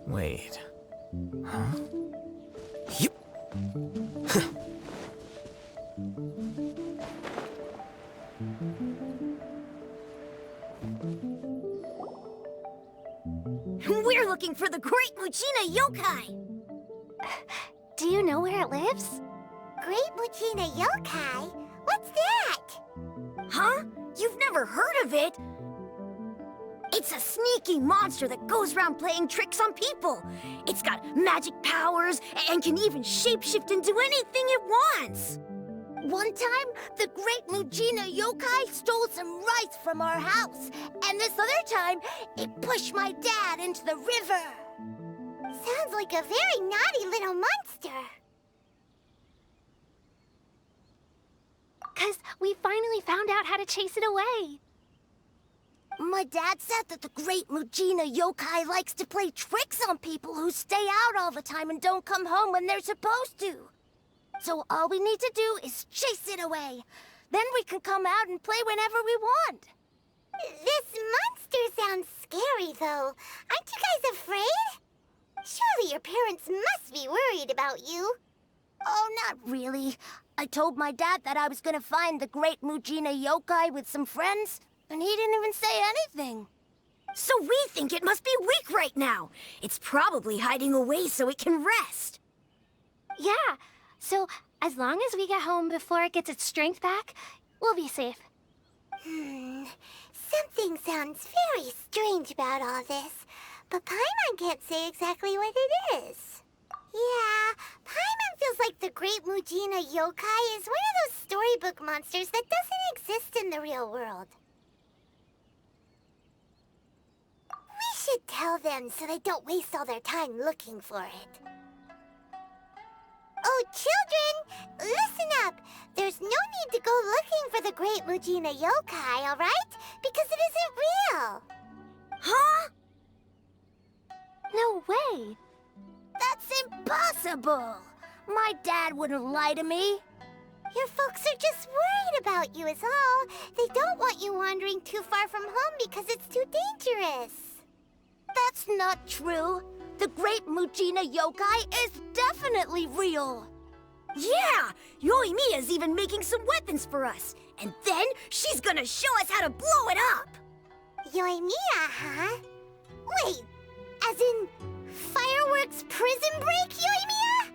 Wait. Huh? Yep. We're looking for the Great Muchina Yokai! Do you know where it lives? Great Muchina Yokai? What's that? Huh? You've never heard of it? It's a sneaky monster that goes around playing tricks on people. It's got magic powers and can even shapeshift into anything it wants. One time, the Great Muchina Yokai stole some rice from our house. And this other time, it pushed my dad into the river. Sounds like a very naughty little monster. 'Cause we finally found out how to chase it away. My dad said that the Great Muchina Yokai likes to play tricks on people who stay out all the time and don't come home when they're supposed to. So all we need to do is chase it away. Then we can come out and play whenever we want. This monster sounds scary, though. Aren't you guys afraid? Surely your parents must be worried about you. Oh, not really. I told my dad that I was gonna find the Great Muchina Yokai with some friends, and he didn't even say anything. So we think it must be weak right now. It's probably hiding away so it can rest. Yeah, so as long as we get home before it gets its strength back, we'll be safe. Something sounds very strange about all this, but Paimon can't say exactly what it is. Yeah, Paimon feels like the Great Muchina Yokai is one of those storybook monsters that doesn't exist in the real world. We should tell them so they don't waste all their time looking for it. Oh, children, listen up. There's no need to go looking for the Great Muchina Yokai, all right? Because it isn't real. Huh? No way. That's impossible! My dad wouldn't lie to me. Your folks are just worried about you is all. They don't want you wandering too far from home because it's too dangerous. That's not true. The Great Muchina Yokai is definitely real. Yeah! Yoimiya's even making some weapons for us. And then she's gonna show us how to blow it up! Yoimiya, huh? Wait, as in fireworks prison break, Yoimiya?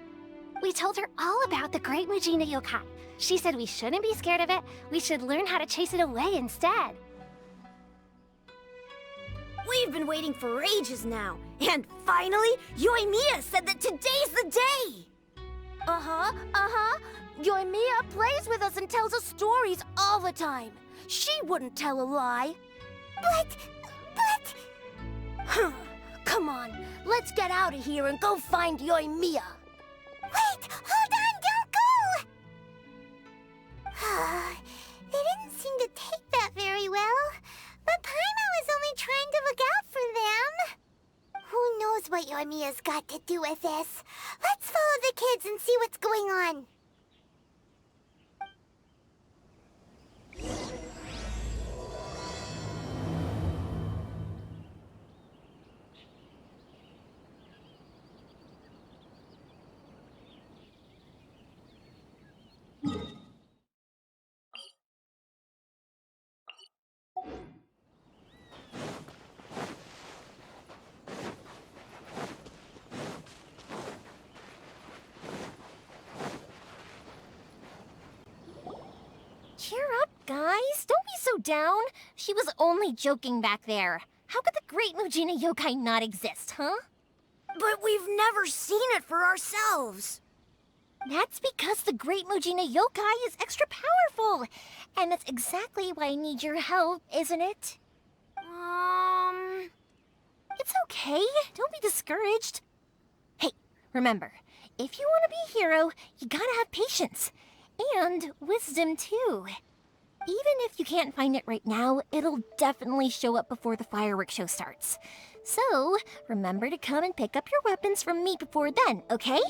We told her all about the Great Muchina Yokai. She said we shouldn't be scared of it. We should learn how to chase it away instead. We've been waiting for ages now. And finally, Yoimiya said that today's the day! Yoimiya plays with us and tells us stories all the time. She wouldn't tell a lie. But... Come on, let's get out of here and go find Yoimiya. Wait, hold on, don't go! They didn't seem to take that very well. But Paimon was only trying to look out for them. Who knows what Yoimiya's got to do with this? Let's follow the kids and see what's going on. Cheer up, guys. Don't be so down. She was only joking back there. How could the Great Muchina Yokai not exist, huh? But we've never seen it for ourselves. That's because the Great Muchina Yokai is extra powerful. And that's exactly why I need your help, isn't it? It's okay. Don't be discouraged. Hey, remember, if you want to be a hero, you gotta have patience. And wisdom, too. Even if you can't find it right now, it'll definitely show up before the fireworks show starts. So, remember to come and pick up your weapons from me before then, okay?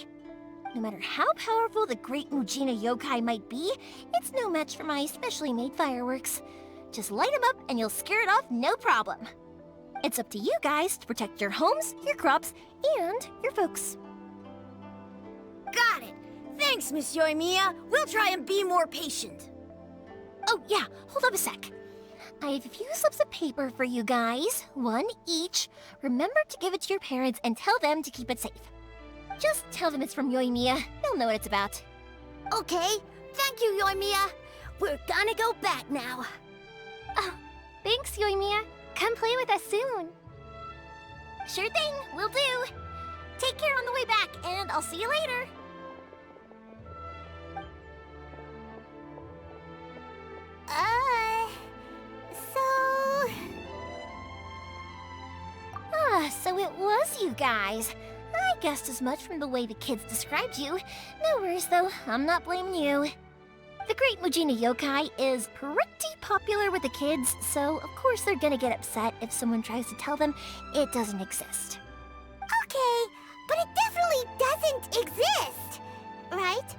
No matter how powerful the Great Muchina Yokai might be, it's no match for my specially made fireworks. Just light them up and you'll scare it off no problem. It's up to you guys to protect your homes, your crops, and your folks. Got it. Thanks, Miss Yoimiya. We'll try and be more patient. Oh, yeah, hold up a sec. I have a few slips of paper for you guys, one each. Remember to give it to your parents and tell them to keep it safe. Just tell them it's from Yoimiya. They'll know what it's about. Okay, thank you, Yoimiya. We're gonna go back now. Oh, thanks, Yoimiya. Come play with us soon. Sure thing, will do. Take care on the way back, and I'll see you later. So it was you guys. I guessed as much from the way the kids described you. No worries, though. I'm not blaming you. The Great Mujina Yokai is pretty popular with the kids, so of course they're gonna get upset if someone tries to tell them it doesn't exist. Okay, but it definitely doesn't exist, right?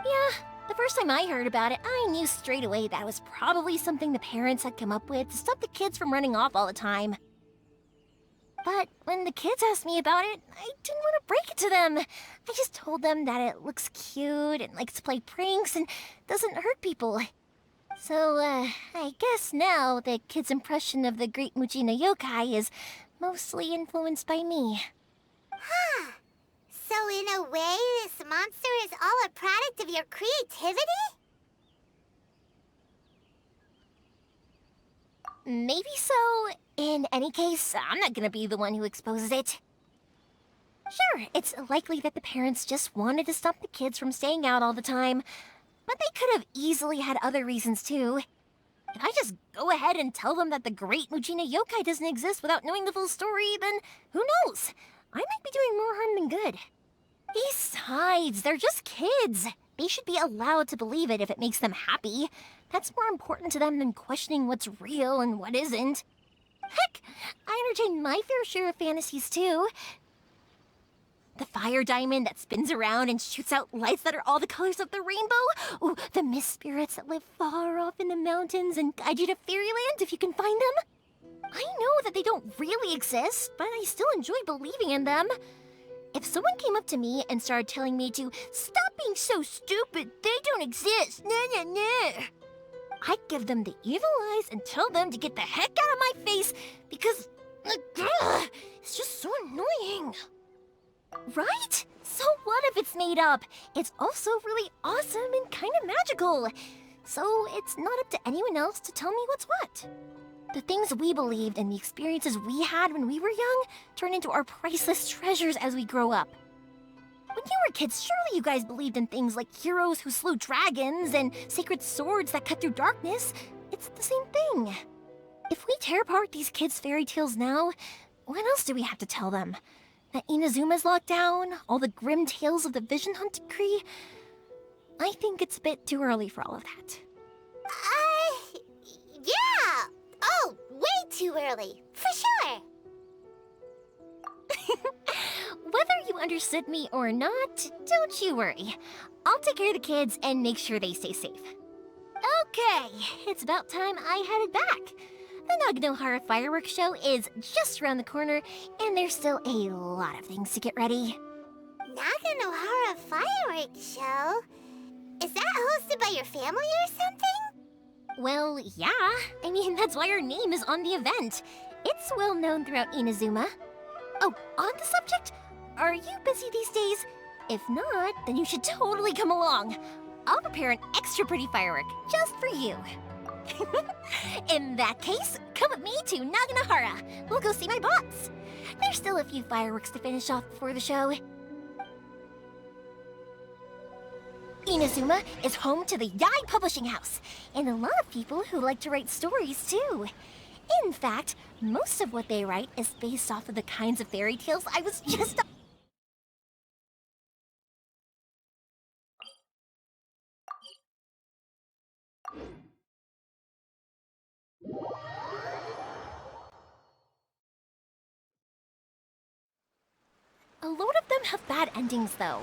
Yeah, the first time I heard about it, I knew straight away that it was probably something the parents had come up with to stop the kids from running off all the time. But when the kids asked me about it, I didn't want to break it to them. I just told them that it looks cute and likes to play pranks and doesn't hurt people. So, I guess now the kids' impression of the Great Mujina Yokai is mostly influenced by me. Huh. So in a way, this monster is all a product of your creativity? Maybe so. In any case, I'm not gonna be the one who exposes it. Sure, it's likely that the parents just wanted to stop the kids from staying out all the time, but they could have easily had other reasons too. If I just go ahead and tell them that the Great Mujina Yokai doesn't exist without knowing the full story, then who knows? I might be doing more harm than good. Besides, they're just kids. They should be allowed to believe it if it makes them happy. That's more important to them than questioning what's real and what isn't. Heck, I entertain my fair share of fantasies too. The fire diamond that spins around and shoots out lights that are all the colors of the rainbow. Ooh, the mist spirits that live far off in the mountains and guide you to fairyland if you can find them. I know that they don't really exist, but I still enjoy believing in them. If someone came up to me and started telling me to stop being so stupid, they don't exist, nah. I'd give them the evil eyes and tell them to get the heck out of my face because it's just so annoying. Right? So what if it's made up? It's also really awesome and kind of magical. So it's not up to anyone else to tell me what's what. The things we believed and the experiences we had when we were young turn into our priceless treasures as we grow up. When you were kids, surely you guys believed in things like heroes who slew dragons and sacred swords that cut through darkness. It's the same thing. If we tear apart these kids' fairy tales now, what else do we have to tell them? That Inazuma's locked down? All the grim tales of the Vision Hunt decree? I think it's a bit too early for all of that. Yeah! Oh, way too early, for sure! Whether you understood me or not, don't you worry. I'll take care of the kids and make sure they stay safe. Okay, it's about time I headed back. The Naganohara fireworks show is just around the corner, and there's still a lot of things to get ready. Naganohara fireworks show? Is that hosted by your family or something? Well, yeah. I mean, that's why our name is on the event. It's well known throughout Inazuma. Oh, on the subject, are you busy these days? If not, then you should totally come along. I'll prepare an extra pretty firework just for you. In that case, come with me to Naganohara. We'll go see my boss. There's still a few fireworks to finish off before the show. Inazuma is home to the Yai Publishing House, and a lot of people who like to write stories too. In fact, most of what they write is based off of the kinds of fairy tales I was just... A load of them have bad endings, though.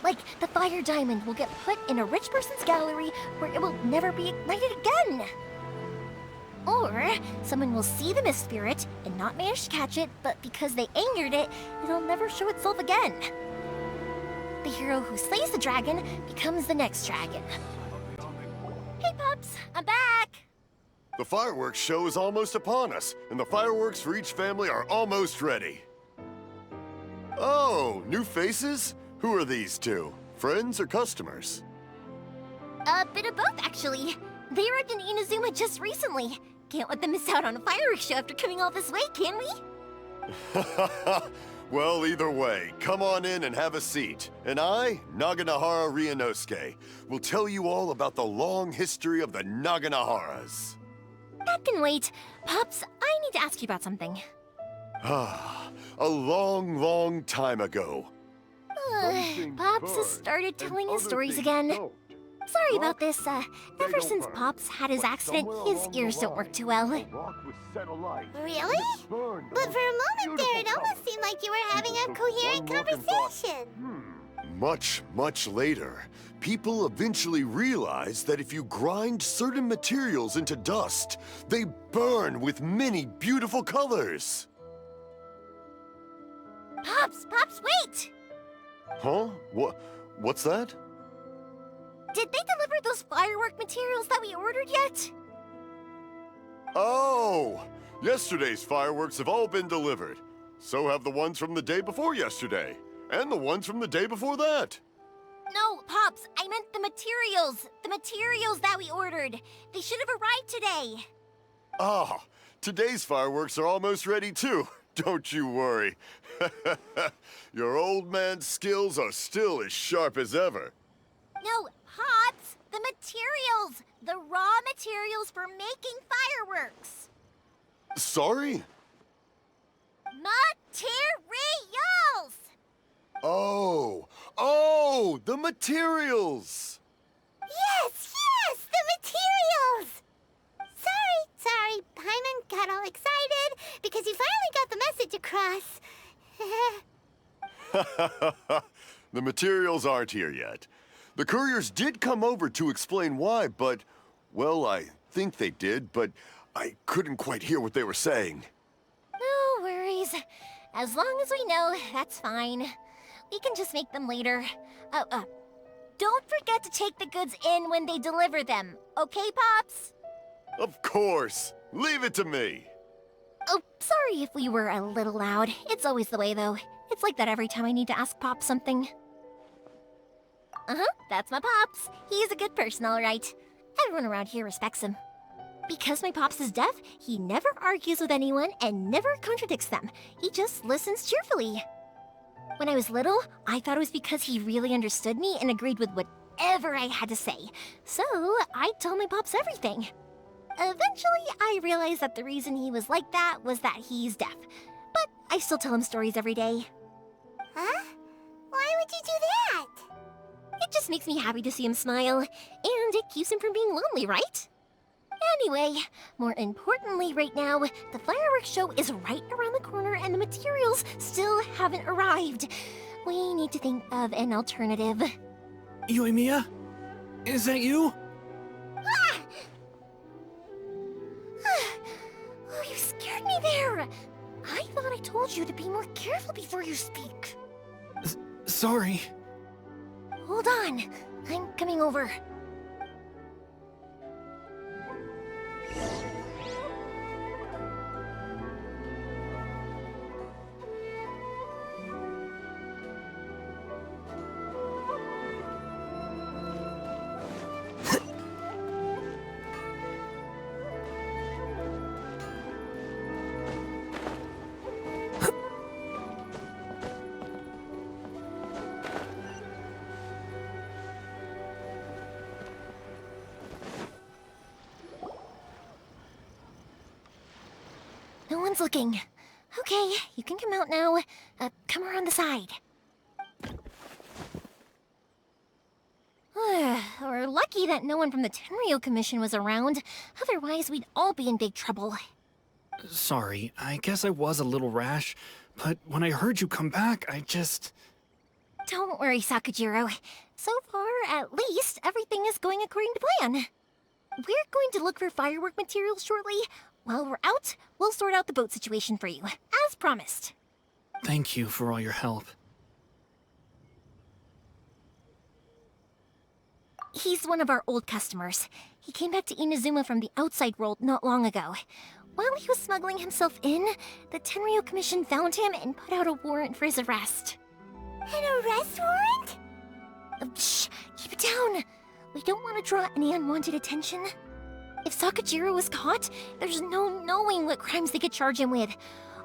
Like, the fire diamond will get put in a rich person's gallery where it will never be ignited again. Or someone will see the mist spirit and not manage to catch it, but because they angered it, it'll never show itself again. The hero who slays the dragon becomes the next dragon. Hey, Pops, I'm back! The fireworks show is almost upon us, and the fireworks for each family are almost ready. Oh, new faces? Who are these two? Friends or customers? A bit of both, actually. They arrived in Inazuma just recently. Can't let them miss out on a fireworks show after coming all this way, can we? Well, either way, come on in and have a seat. And I, Naganahara Ryunosuke, will tell you all about the long history of the Naganaharas. That can wait. Pops, I need to ask you about something. A long, long time ago. Pops has started telling his stories again. Sorry about this. Ever since Pops had his accident, his ears don't work too well. Really? But for a moment there, it almost seemed like you were having a coherent conversation. Much, much later, people eventually realized that if you grind certain materials into dust, they burn with many beautiful colors. Pops, wait! Huh? What's that? Did they deliver those firework materials that we ordered yet? Oh! Yesterday's fireworks have all been delivered. So have the ones from the day before yesterday. And the ones from the day before that. No, Pops, I meant the materials. The materials that we ordered. They should have arrived today. Ah, today's fireworks are almost ready too. Don't you worry. Your old man's skills are still as sharp as ever. No, Pops, the materials. The raw materials for making fireworks. Sorry? Materials! Oh, the materials! Yes, the materials! Sorry, Paimon got all excited because he finally got the message across. The materials aren't here yet. The couriers did come over to explain why, but, well, I think they did, but I couldn't quite hear what they were saying. No worries. As long as we know, that's fine. We can just make them later. Don't forget to take the goods in when they deliver them, okay, Pops? Of course. Leave it to me. Oh, sorry if we were a little loud. It's always the way, though. It's like that every time I need to ask Pop something. That's my Pops. He's a good person, all right. Everyone around here respects him. Because my Pops is deaf, he never argues with anyone and never contradicts them. He just listens cheerfully. When I was little, I thought it was because he really understood me and agreed with whatever I had to say. So, I told my Pops everything. Eventually, I realized that the reason he was like that was that he's deaf. But I still tell him stories every day. Huh? Why would you do that? It just makes me happy to see him smile, and it keeps him from being lonely, right? Anyway, more importantly right now, the fireworks show is right around the corner and the materials still haven't arrived. We need to think of an alternative. Yoimiya? Is that you? Oh, you scared me there! I thought I told you to be more careful before you speak. Sorry. Hold on, I'm coming over. No one's looking. Okay, you can come out now. Come around the side. We're lucky that no one from the Tenryo Commission was around. Otherwise, we'd all be in big trouble. Sorry, I guess I was a little rash, but when I heard you come back, I just... Don't worry, Sakujiro. So far, at least, everything is going according to plan. We're going to look for firework materials shortly. While we're out, we'll sort out the boat situation for you, as promised. Thank you for all your help. He's one of our old customers. He came back to Inazuma from the outside world not long ago. While he was smuggling himself in, the Tenryo Commission found him and put out a warrant for his arrest. An arrest warrant? Shh! Keep it down! We don't want to draw any unwanted attention. If Sakajiro is caught, there's no knowing what crimes they could charge him with.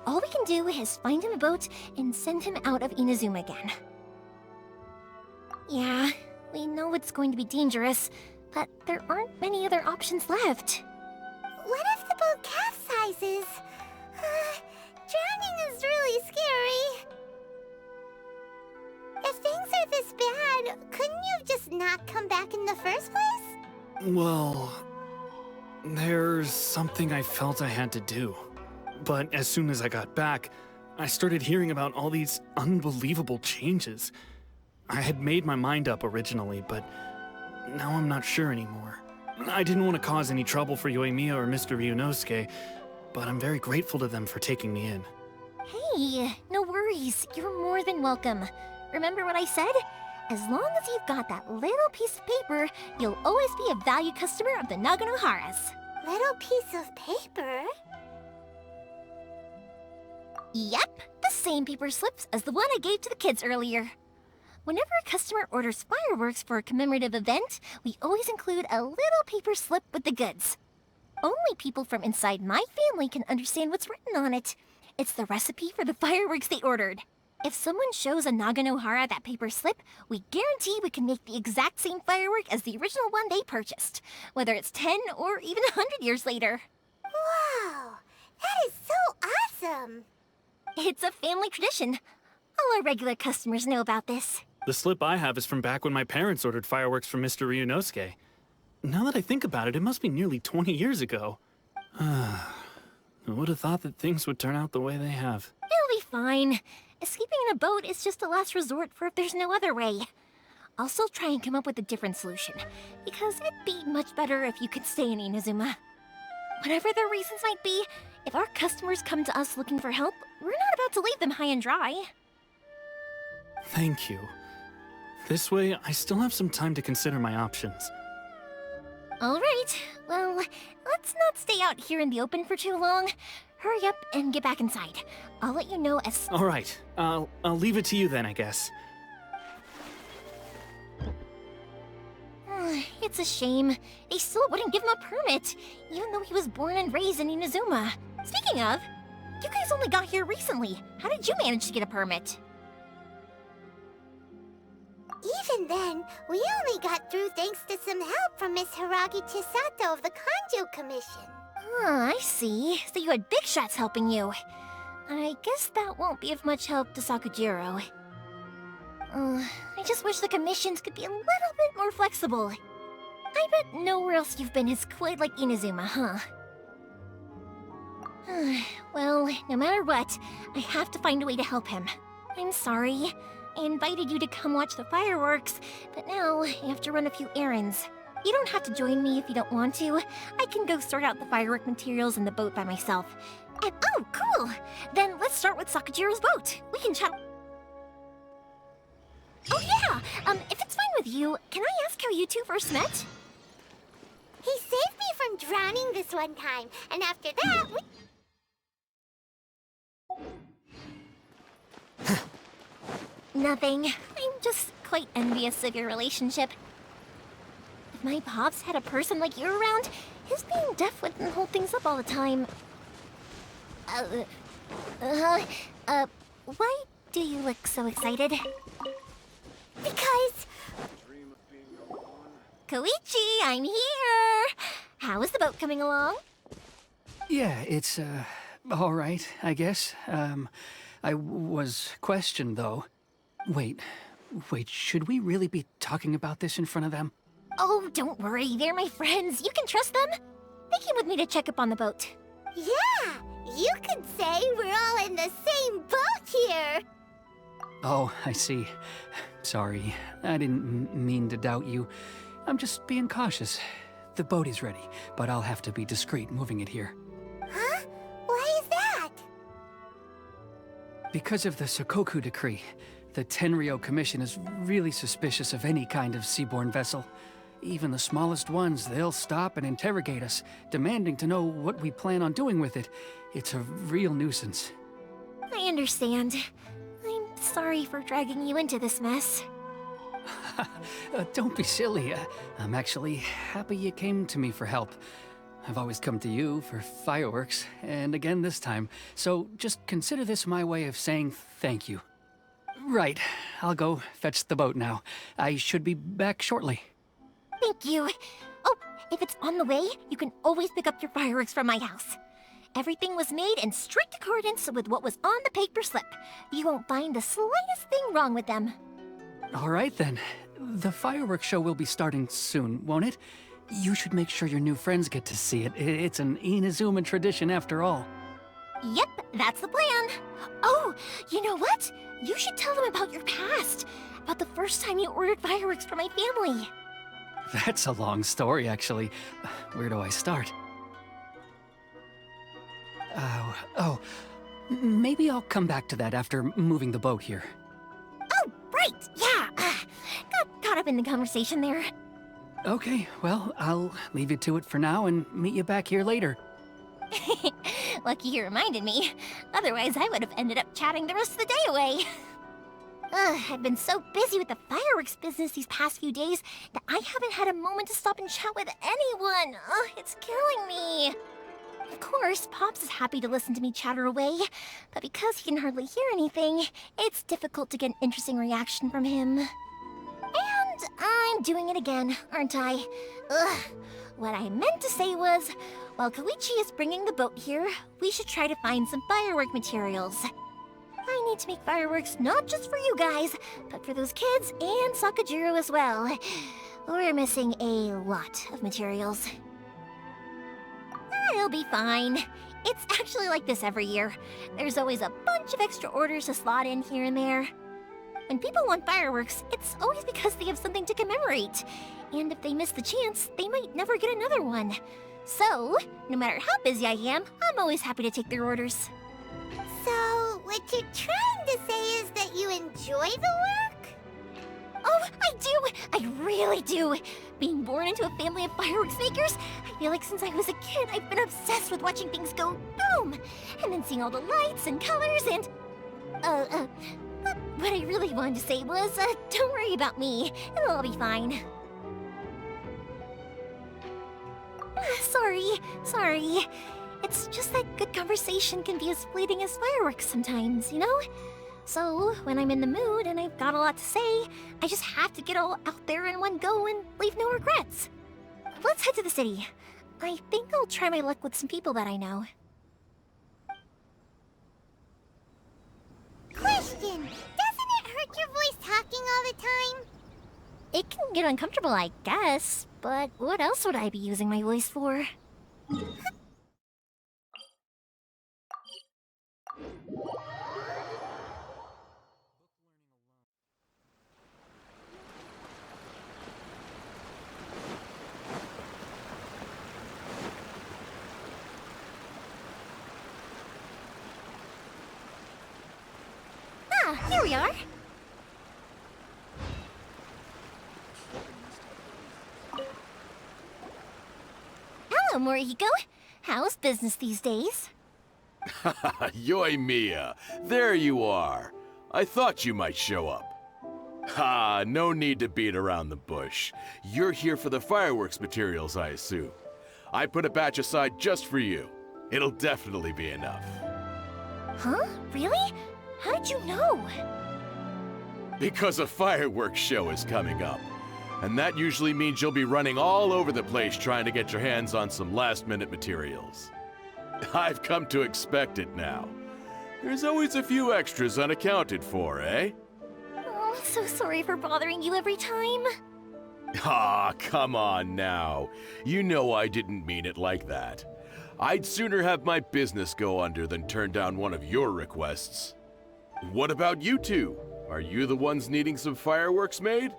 All we can do is find him a boat and send him out of Inazuma again. Yeah, we know it's going to be dangerous, but there aren't many other options left. What if the boat capsizes? Drowning is really scary. If things are this bad, couldn't you just not come back in the first place? Well, there's something I felt I had to do. But as soon as I got back, I started hearing about all these unbelievable changes. I had made my mind up originally, but now I'm not sure anymore. I didn't want to cause any trouble for Yoimiya or Mr. Ryunosuke, but I'm very grateful to them for taking me in. Hey, no worries. You're more than welcome. Remember what I said? As long as you've got that little piece of paper, you'll always be a valued customer of the Naganoharas. Little piece of paper? Yep, the same paper slips as the one I gave to the kids earlier. Whenever a customer orders fireworks for a commemorative event, we always include a little paper slip with the goods. Only people from inside my family can understand what's written on it. It's the recipe for the fireworks they ordered. If someone shows a Naganohara that paper slip, we guarantee we can make the exact same firework as the original one they purchased, whether it's 10 or even 100 years later. Wow, that is so awesome! It's a family tradition. All our regular customers know about this. The slip I have is from back when my parents ordered fireworks from Mr. Ryunosuke. Now that I think about it, it must be nearly 20 years ago. I would have thought that things would turn out the way they have. It'll be fine. Escaping in a boat is just a last resort for if there's no other way. I'll still try and come up with a different solution, because it'd be much better if you could stay in Inazuma. Whatever their reasons might be, if our customers come to us looking for help, we're not about to leave them high and dry. Thank you. This way, I still have some time to consider my options. All right, well, let's not stay out here in the open for too long. Hurry up and get back inside. I'll let you know as... All right, I'll leave it to you then, I guess. It's a shame. They still wouldn't give him a permit, even though he was born and raised in Inazuma. Speaking of, you guys only got here recently. How did you manage to get a permit? Even then, we only got through thanks to some help from Miss Hiragi Chisato of the Kanjo Commission. I see. So you had big shots helping you. I guess that won't be of much help to Sakujiro. I just wish the commissions could be a little bit more flexible. I bet nowhere else you've been is quite like Inazuma, huh? Well, no matter what, I have to find a way to help him. I'm sorry. I invited you to come watch the fireworks, but now I have to run a few errands. You don't have to join me if you don't want to. I can go sort out the firework materials in the boat by myself. And, oh, cool! Then let's start with Sakujiro's boat. We can chat... Oh yeah! If it's fine with you, can I ask how you two first met? He saved me from drowning this one time, and after that, we... Nothing. I'm just quite envious of your relationship. If my pops had a person like you around, his being deaf wouldn't hold things up all the time. Why do you look so excited? Because... Koichi, I'm here! How is the boat coming along? Yeah, it's, all right, I guess. I was questioned, though. Wait, should we really be talking about this in front of them? Oh, don't worry, they're my friends. You can trust them. They came with me to check up on the boat. Yeah, you could say we're all in the same boat here. Oh, I see. Sorry, I didn't mean to doubt you. I'm just being cautious. The boat is ready, but I'll have to be discreet moving it here. Huh? Why is that? Because of the Sokoku decree, the Tenryou Commission is really suspicious of any kind of seaborne vessel. Even the smallest ones, they'll stop and interrogate us, demanding to know what we plan on doing with it. It's a real nuisance. I understand. I'm sorry for dragging you into this mess. Don't be silly. I'm actually happy you came to me for help. I've always come to you for fireworks, and again this time, so just consider this my way of saying thank you. Right, I'll go fetch the boat now. I should be back shortly. Thank you. Oh, if it's on the way, you can always pick up your fireworks from my house. Everything was made in strict accordance with what was on the paper slip. You won't find the slightest thing wrong with them. All right then. The fireworks show will be starting soon, won't it? You should make sure your new friends get to see it. It's an Inazuma tradition after all. Yep, that's the plan. Oh, you know what? You should tell them about your past. About the first time you ordered fireworks for my family. That's a long story, actually. Where do I start? Maybe I'll come back to that after moving the boat here. Oh, right, yeah. Got caught up in the conversation there. Okay, well, I'll leave you to it for now and meet you back here later. Lucky you reminded me. Otherwise, I would have ended up chatting the rest of the day away. I've been so busy with the fireworks business these past few days that I haven't had a moment to stop and chat with anyone. It's killing me. Of course, Pops is happy to listen to me chatter away, but because he can hardly hear anything, it's difficult to get an interesting reaction from him. And I'm doing it again, aren't I? What I meant to say was, while Koichi is bringing the boat here, we should try to find some firework materials. I need to make fireworks not just for you guys, but for those kids and Sakajiro as well. We're missing a lot of materials. It'll be fine. It's actually like this every year. There's always a bunch of extra orders to slot in here and there. When people want fireworks, it's always because they have something to commemorate. And if they miss the chance, they might never get another one. So, no matter how busy I am, I'm always happy to take their orders. So, what you're trying to say is that you enjoy the work? Oh, I do! I really do! Being born into a family of fireworks makers, I feel like since I was a kid, I've been obsessed with watching things go boom! And then seeing all the lights and colors and... What I really wanted to say was, don't worry about me. It'll all be fine. Sorry. It's just that good conversation can be as fleeting as fireworks sometimes, you know? So, when I'm in the mood and I've got a lot to say, I just have to get all out there in one go and leave no regrets. Let's head to the city. I think I'll try my luck with some people that I know. Question! Doesn't it hurt your voice talking all the time? It can get uncomfortable, I guess, but what else would I be using my voice for? Here we are. Hello, Morihiko. How's business these days? Yoimiya, there you are. I thought you might show up. Ha, no need to beat around the bush. You're here for the fireworks materials, I assume. I put a batch aside just for you. It'll definitely be enough. Huh? Really? How did you know? Because a fireworks show is coming up. And that usually means you'll be running all over the place trying to get your hands on some last-minute materials. I've come to expect it now. There's always a few extras unaccounted for, eh? Oh, so sorry for bothering you every time. Ah, come on now. You know I didn't mean it like that. I'd sooner have my business go under than turn down one of your requests. What about you two? Are you the ones needing some fireworks made?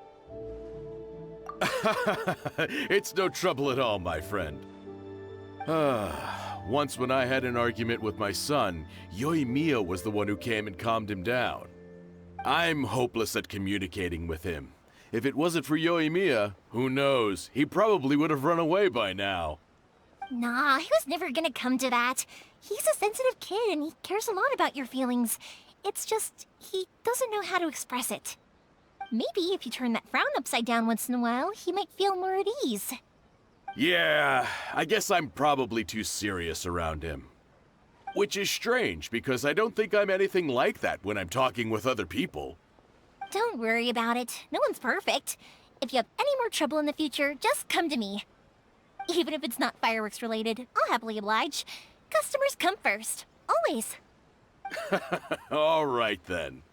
It's no trouble at all, my friend. Once when I had an argument with my son, Yoimiya was the one who came and calmed him down. I'm hopeless at communicating with him. If it wasn't for Yoimiya, who knows, he probably would have run away by now. Nah, he was never gonna come to that. He's a sensitive kid and he cares a lot about your feelings. It's just, he doesn't know how to express it. Maybe if you turn that frown upside down once in a while, he might feel more at ease. Yeah, I guess I'm probably too serious around him. Which is strange, because I don't think I'm anything like that when I'm talking with other people. Don't worry about it. No one's perfect. If you have any more trouble in the future, just come to me. Even if it's not fireworks related, I'll happily oblige. Customers come first. Always. All right then.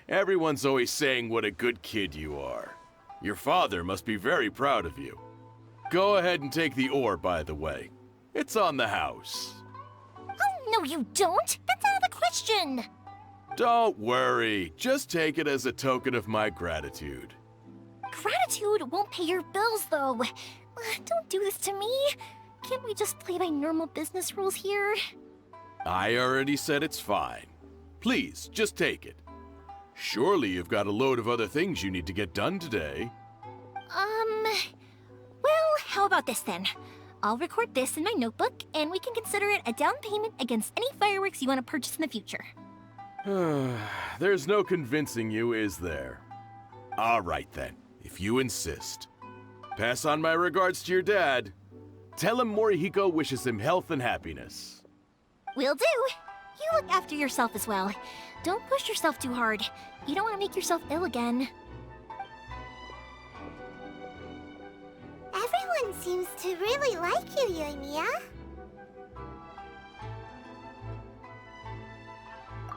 Everyone's always saying what a good kid you are. Your father must be very proud of you. Go ahead and take the ore, by the way. It's on the house. Oh, no you don't! That's out of the question! Don't worry. Just take it as a token of my gratitude. Gratitude won't pay your bills, though. Don't do this to me. Can't we just play by normal business rules here? I already said it's fine. Please, just take it. Surely you've got a load of other things you need to get done today. Well, how about this then? I'll record this in my notebook, and we can consider it a down payment against any fireworks you want to purchase in the future. There's no convincing you, is there? All right then, if you insist. Pass on my regards to your dad. Tell him Morihiko wishes him health and happiness. Will do. You look after yourself as well. Don't push yourself too hard. You don't want to make yourself ill again. Everyone seems to really like you, Yoimiya.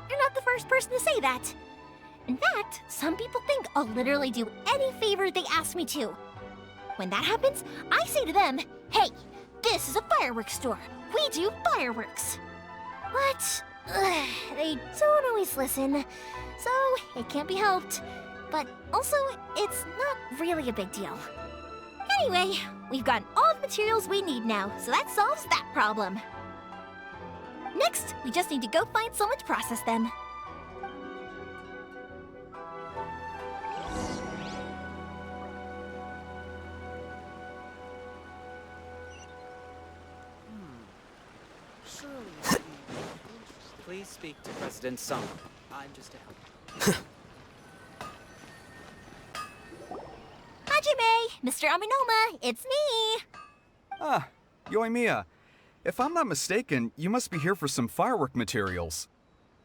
You're not the first person to say that. In fact, some people think I'll literally do any favor they ask me to. When that happens, I say to them, hey, this is a fireworks store. We do fireworks. But they don't always listen, so it can't be helped. But also, it's not really a big deal. Anyway, we've gotten all the materials we need now, so that solves that problem. Next, we just need to go find someone to process them. Please speak to President Song. I'm just a help. Hajime! Mr. Aminoma, it's me! Ah, Yoimiya. If I'm not mistaken, you must be here for some firework materials.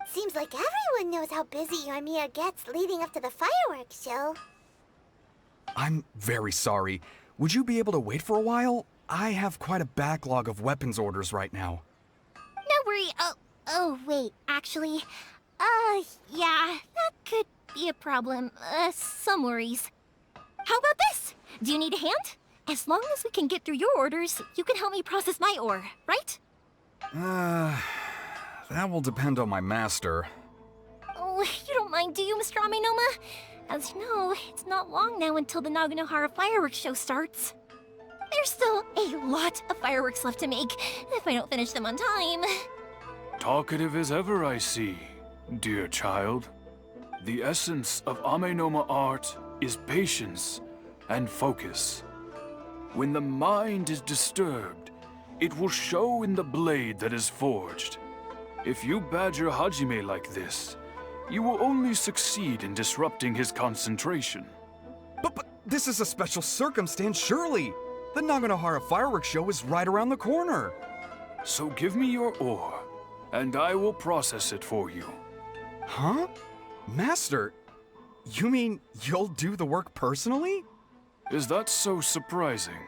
Seems like everyone knows how busy Yoimiya gets leading up to the fireworks show. I'm very sorry. Would you be able to wait for a while? I have quite a backlog of weapons orders right now. No worry. Oh, wait, actually, yeah, that could be a problem. Some worries. How about this? Do you need a hand? As long as we can get through your orders, you can help me process my ore, right? That will depend on my master. Oh, you don't mind, do you, Mr. Aminoma? As you know, it's not long now until the Naganohara fireworks show starts. There's still a lot of fireworks left to make, if I don't finish them on time. Talkative as ever, I see, dear child. The essence of Amenoma art is patience and focus. When the mind is disturbed, it will show in the blade that is forged. If you badger Hajime like this, you will only succeed in disrupting his concentration. But this is a special circumstance, surely! The Naganohara fireworks show is right around the corner! So give me your ore, and I will process it for you. Huh? Master, you mean you'll do the work personally? Is that so surprising?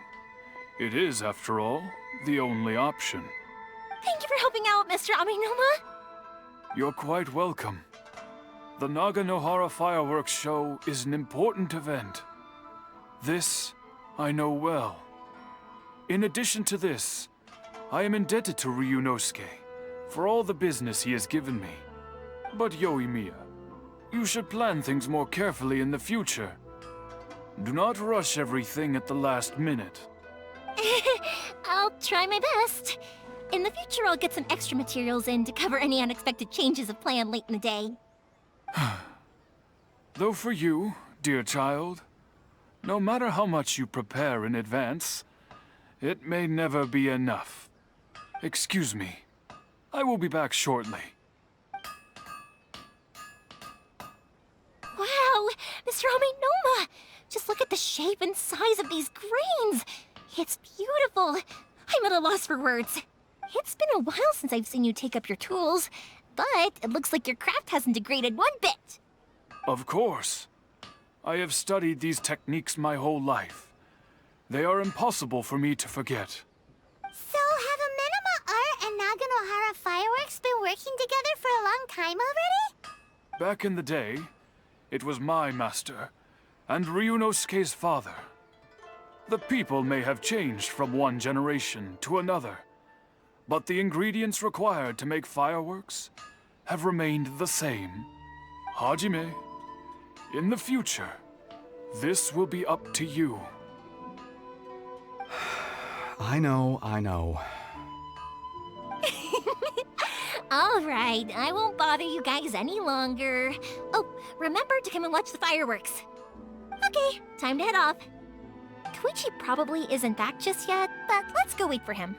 It is, after all, the only option. Thank you for helping out, Mr. Aminoma. You're quite welcome. The Naganohara fireworks show is an important event. This I know well. In addition to this, I am indebted to Ryunosuke for all the business he has given me. But Yoimiya, you should plan things more carefully in the future. Do not rush everything at the last minute. I'll try my best. In the future, I'll get some extra materials in to cover any unexpected changes of plan late in the day. Though for you, dear child, no matter how much you prepare in advance, it may never be enough. Excuse me. I will be back shortly. Wow, Mr. Amenoma! Just look at the shape and size of these grains! It's beautiful! I'm at a loss for words. It's been a while since I've seen you take up your tools, but it looks like your craft hasn't degraded one bit. Of course. I have studied these techniques my whole life. They are impossible for me to forget. So have Amenoma Art and Naganohara Fireworks been working together for a long time already? Back in the day, it was my master, and Ryunosuke's father. The people may have changed from one generation to another, but the ingredients required to make fireworks have remained the same. Hajime, in the future, this will be up to you. I know. All right, I won't bother you guys any longer. Oh, remember to come and watch the fireworks. Okay, time to head off. Koichi probably isn't back just yet, but let's go wait for him.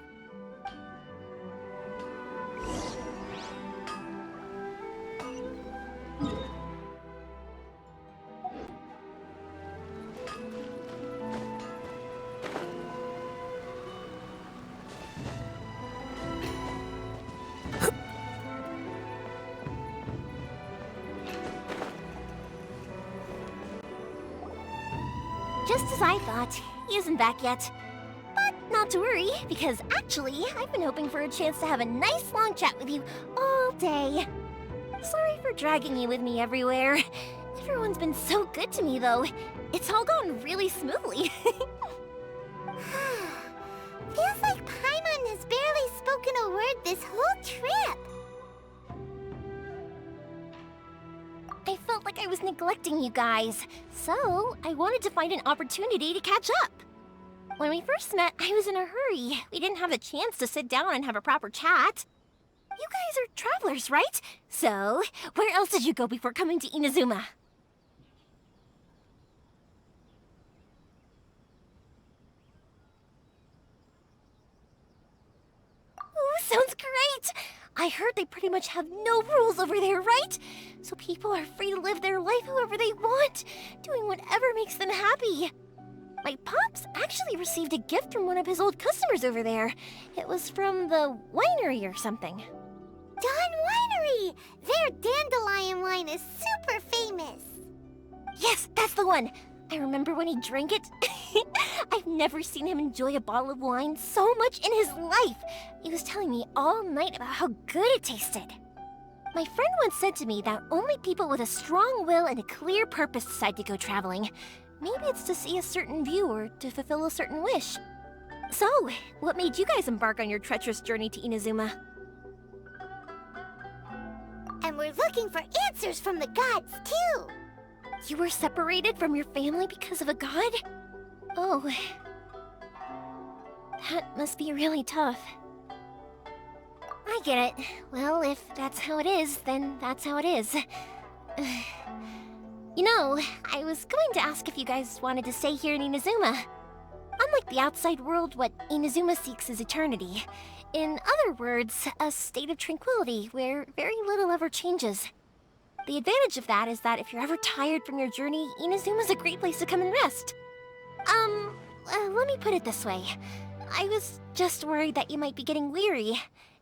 Just as I thought, he isn't back yet. But not to worry, because actually, I've been hoping for a chance to have a nice long chat with you all day. Sorry for dragging you with me everywhere. Everyone's been so good to me, though. It's all gone really smoothly. Feels like Paimon has barely spoken a word this whole trip. I felt like I was neglecting you guys, so I wanted to find an opportunity to catch up. When we first met, I was in a hurry. We didn't have a chance to sit down and have a proper chat. You guys are travelers, right? So, where else did you go before coming to Inazuma? Ooh, sounds great! I heard they pretty much have no rules over there, right? So people are free to live their life however they want, doing whatever makes them happy. My pops actually received a gift from one of his old customers over there. It was from the winery or something. Dawn Winery! Their dandelion wine is super famous. Yes, that's the one. I remember when he drank it. I've never seen him enjoy a bottle of wine so much in his life. He was telling me all night about how good it tasted. My friend once said to me that only people with a strong will and a clear purpose decide to go traveling. Maybe it's to see a certain view or to fulfill a certain wish. So, what made you guys embark on your treacherous journey to Inazuma? And we're looking for answers from the gods, too. You were separated from your family because of a god? Oh. That must be really tough. I get it. Well, if that's how it is, then that's how it is. You know, I was going to ask if you guys wanted to stay here in Inazuma. Unlike the outside world, what Inazuma seeks is eternity. In other words, a state of tranquility where very little ever changes. The advantage of that is that if you're ever tired from your journey, Inazuma's a great place to come and rest. Let me put it this way. I was just worried that you might be getting weary.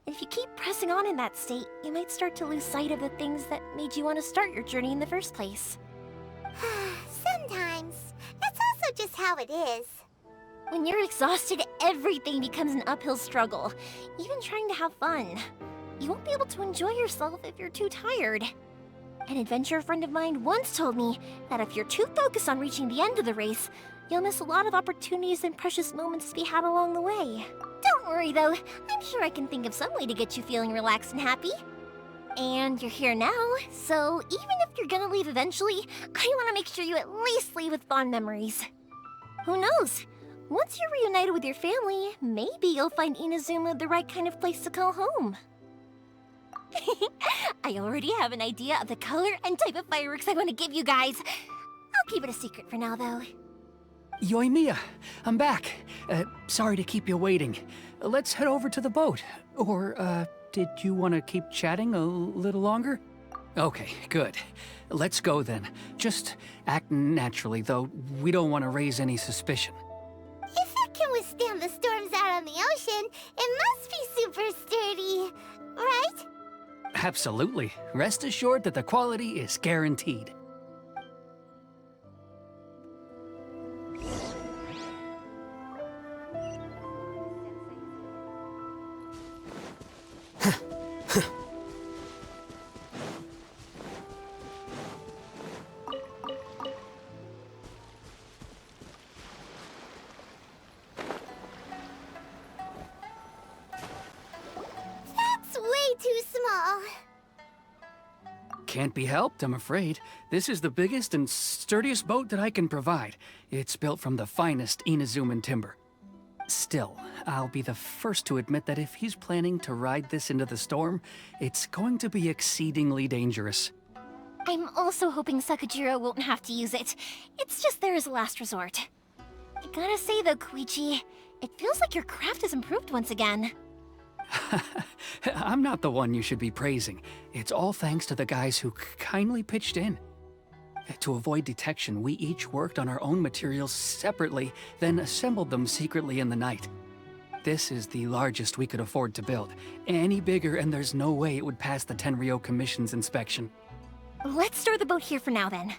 And if you keep pressing on in that state, you might start to lose sight of the things that made you want to start your journey in the first place. Sometimes. That's also just how it is. When you're exhausted, everything becomes an uphill struggle, even trying to have fun. You won't be able to enjoy yourself if you're too tired. An adventurer friend of mine once told me that if you're too focused on reaching the end of the race, you'll miss a lot of opportunities and precious moments to be had along the way. Don't worry though, I'm sure I can think of some way to get you feeling relaxed and happy. And you're here now, so even if you're gonna leave eventually, I want to make sure you at least leave with fond memories. Who knows? Once you're reunited with your family, maybe you'll find Inazuma the right kind of place to call home. I already have an idea of the color and type of fireworks I want to give you guys. I'll keep it a secret for now, though. Yoimiya, I'm back. Sorry to keep you waiting. Let's head over to the boat. Or, did you want to keep chatting a little longer? Okay, good. Let's go then. Just act naturally, though. We don't want to raise any suspicion. If it can withstand the storms out on the ocean, it must be super sturdy, right? Absolutely. Rest assured that the quality is guaranteed. Too small. Can't be helped, I'm afraid. This is the biggest and sturdiest boat that I can provide. It's built from the finest Inazuman timber. Still, I'll be the first to admit that if he's planning to ride this into the storm, it's going to be exceedingly dangerous. I'm also hoping Sakajiro won't have to use it. It's just there as a last resort. I gotta say though, Koichi, it feels like your craft has improved once again. I'm not the one you should be praising. It's all thanks to the guys who kindly pitched in. To avoid detection, we each worked on our own materials separately, then assembled them secretly in the night. This is the largest we could afford to build. Any bigger and there's no way it would pass the Tenryou Commission's inspection. Let's store the boat here for now then.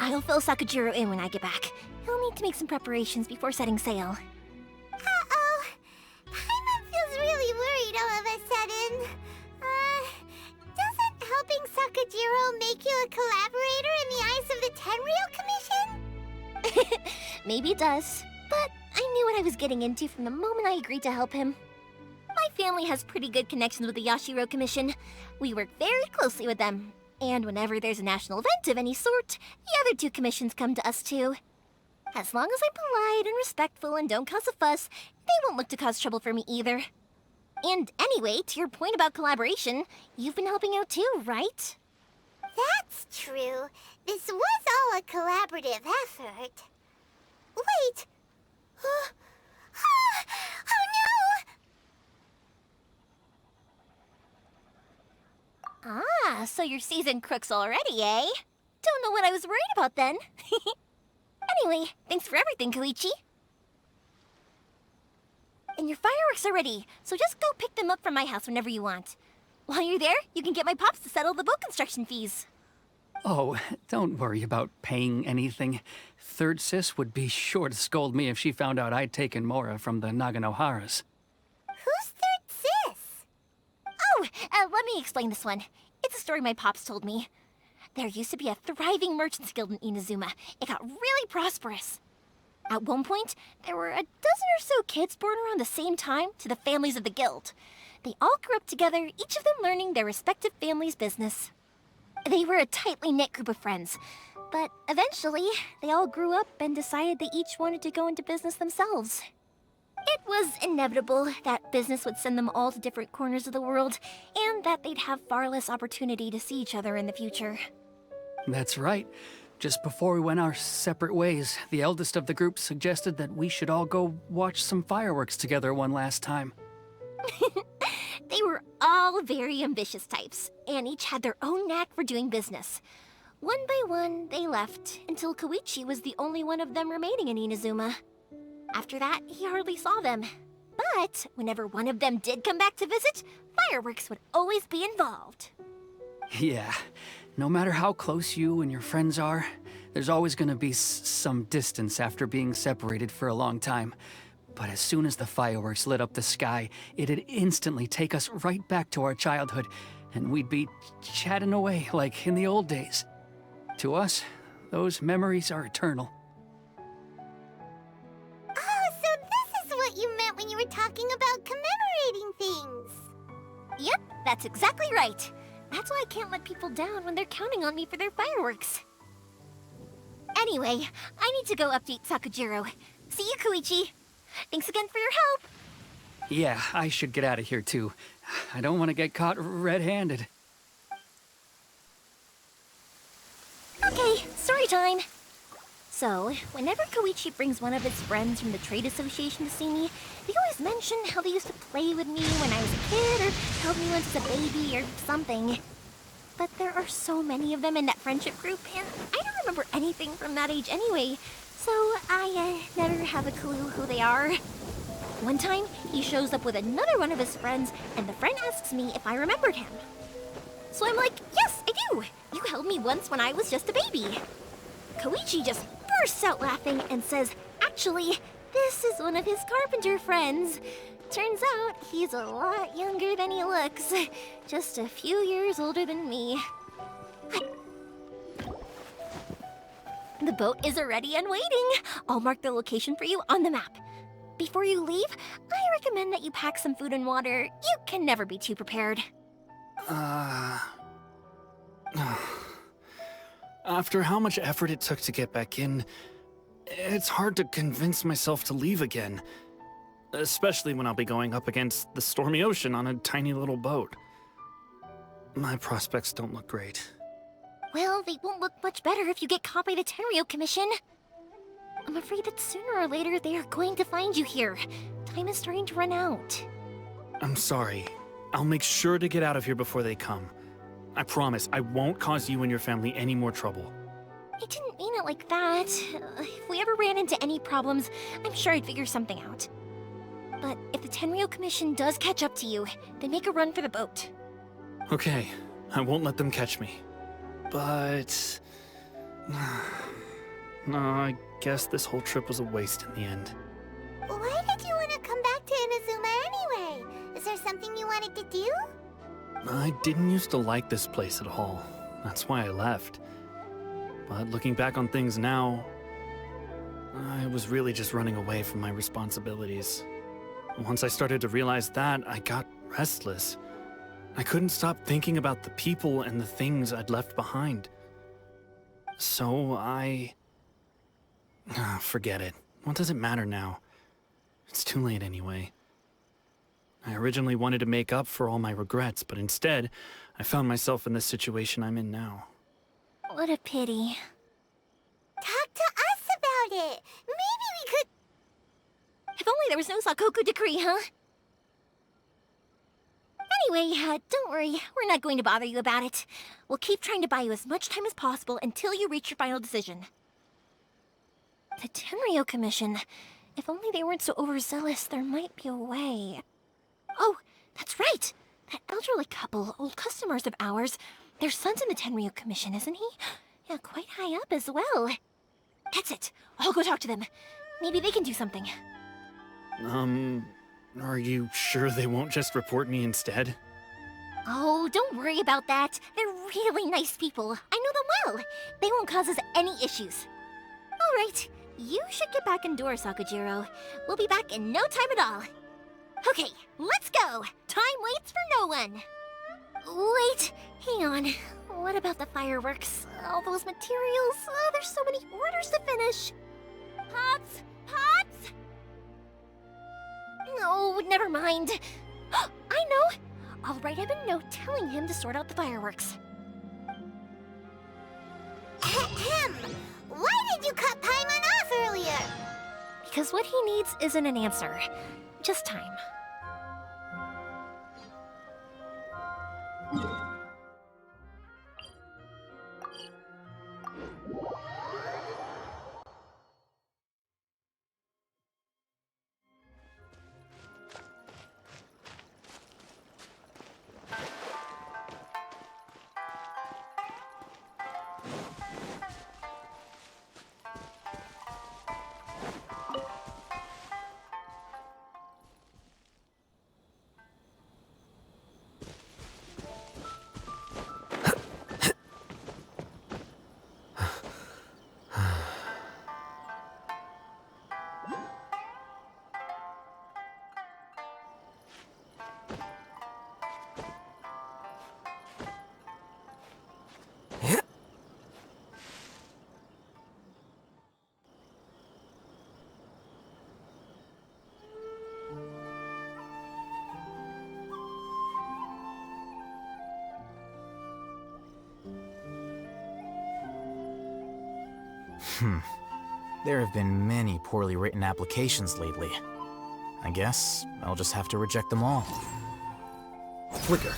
I'll fill Sakajiro in when I get back. He'll need to make some preparations before setting sail. Uh-oh. Paimon feels really worried all of a sudden. Doesn't helping Sakajiro make you a collaborator in the eyes of the Tenryou Commission? Maybe it does, but I knew what I was getting into from the moment I agreed to help him. My family has pretty good connections with the Yashiro Commission. We work very closely with them, and whenever there's a national event of any sort, the other two commissions come to us too. As long as I'm polite and respectful and don't cause a fuss, they won't look to cause trouble for me either. And anyway, to your point about collaboration, you've been helping out too, right? That's true. This was all a collaborative effort. Wait! Oh no! Ah, so you're seasoned crooks already, eh? Don't know what I was worried about then. Anyway, thanks for everything, Koichi. And your fireworks are ready, so just go pick them up from my house whenever you want. While you're there, you can get my pops to settle the boat construction fees. Oh, don't worry about paying anything. Third Sis would be sure to scold me if she found out I'd taken Mora from the Naganoharas. Who's Third Sis? Oh, let me explain this one. It's a story my pops told me. There used to be a thriving merchants guild in Inazuma. It got really prosperous. At one point, there were a dozen or so kids born around the same time to the families of the guild. They all grew up together, each of them learning their respective family's business. They were a tightly knit group of friends, but eventually, they all grew up and decided they each wanted to go into business themselves. It was inevitable that business would send them all to different corners of the world, and that they'd have far less opportunity to see each other in the future. That's right. Just before we went our separate ways, the eldest of the group suggested that we should all go watch some fireworks together one last time. They were all very ambitious types, and each had their own knack for doing business. One by one, they left, until Koichi was the only one of them remaining in Inazuma. After that, he hardly saw them. But whenever one of them did come back to visit, fireworks would always be involved. Yeah, no matter how close you and your friends are, there's always gonna be some distance after being separated for a long time. But as soon as the fireworks lit up the sky, it'd instantly take us right back to our childhood, and we'd be chatting away like in the old days. To us, those memories are eternal. Oh, so this is what you meant when you were talking about commemorating things. Yep, that's exactly right. That's why I can't let people down when they're counting on me for their fireworks. Anyway, I need to go update Sakujiro. See you, Koichi. Thanks again for your help. Yeah, I should get out of here too. I don't want to get caught red-handed. Okay, story time. So, whenever Koichi brings one of his friends from the trade association to see me, they always mention how they used to play with me when I was a kid or held me once as a baby or something. But there are so many of them in that friendship group, and I don't remember anything from that age anyway, so I never have a clue who they are. One time, he shows up with another one of his friends, and the friend asks me if I remembered him. So I'm like, yes, I do! You held me once when I was just a baby. Koichi just bursts out laughing and says, actually, this is one of his carpenter friends. Turns out he's a lot younger than he looks. Just a few years older than me. The boat is ready and waiting. I'll mark the location for you on the map. Before you leave, I recommend that you pack some food and water. You can never be too prepared. After how much effort it took to get back in, it's hard to convince myself to leave again. Especially when I'll be going up against the stormy ocean on a tiny little boat. My prospects don't look great. Well, they won't look much better if you get caught by the Tenryou Commission. I'm afraid that sooner or later they are going to find you here. Time is starting to run out. I'm sorry. I'll make sure to get out of here before they come. I promise I won't cause you and your family any more trouble. I didn't mean it like that. If we ever ran into any problems, I'm sure I'd figure something out. But if the Tenryou Commission does catch up to you, then make a run for the boat. Okay, I won't let them catch me. But... no, I guess this whole trip was a waste in the end. Why did you want to come back to Inazuma anyway? Is there something you wanted to do? I didn't used to like this place at all. That's why I left. But looking back on things now, I was really just running away from my responsibilities. Once I started to realize that, I got restless. I couldn't stop thinking about the people and the things I'd left behind. So forget it. What does it matter now? It's too late anyway. I originally wanted to make up for all my regrets, but instead, I found myself in the situation I'm in now. What a pity. Talk to us about it. Maybe we could... If only there was no Sakoku decree, huh? Anyway, don't worry. We're not going to bother you about it. We'll keep trying to buy you as much time as possible until you reach your final decision. The Tenryou Commission. If only they weren't so overzealous, there might be a way. Oh, that's right! That elderly couple, old customers of ours, their son's in the Tenryou Commission, isn't he? Yeah, quite high up as well. That's it. I'll go talk to them. Maybe they can do something. Are you sure they won't just report me instead? Oh, don't worry about that. They're really nice people. I know them well. They won't cause us any issues. All right, you should get back indoors, Sakujiro. We'll be back in no time at all. Okay, let's go. Time waits for no one. Wait, hang on. What about the fireworks? All those materials? Oh, there's so many orders to finish. Pops! Pops! No, never mind. I know! I'll write him a note telling him to sort out the fireworks. Ahem! Why did you cut Paimon off earlier? Because what he needs isn't an answer, just time. There have been many poorly written applications lately. I guess I'll just have to reject them all. Flicker.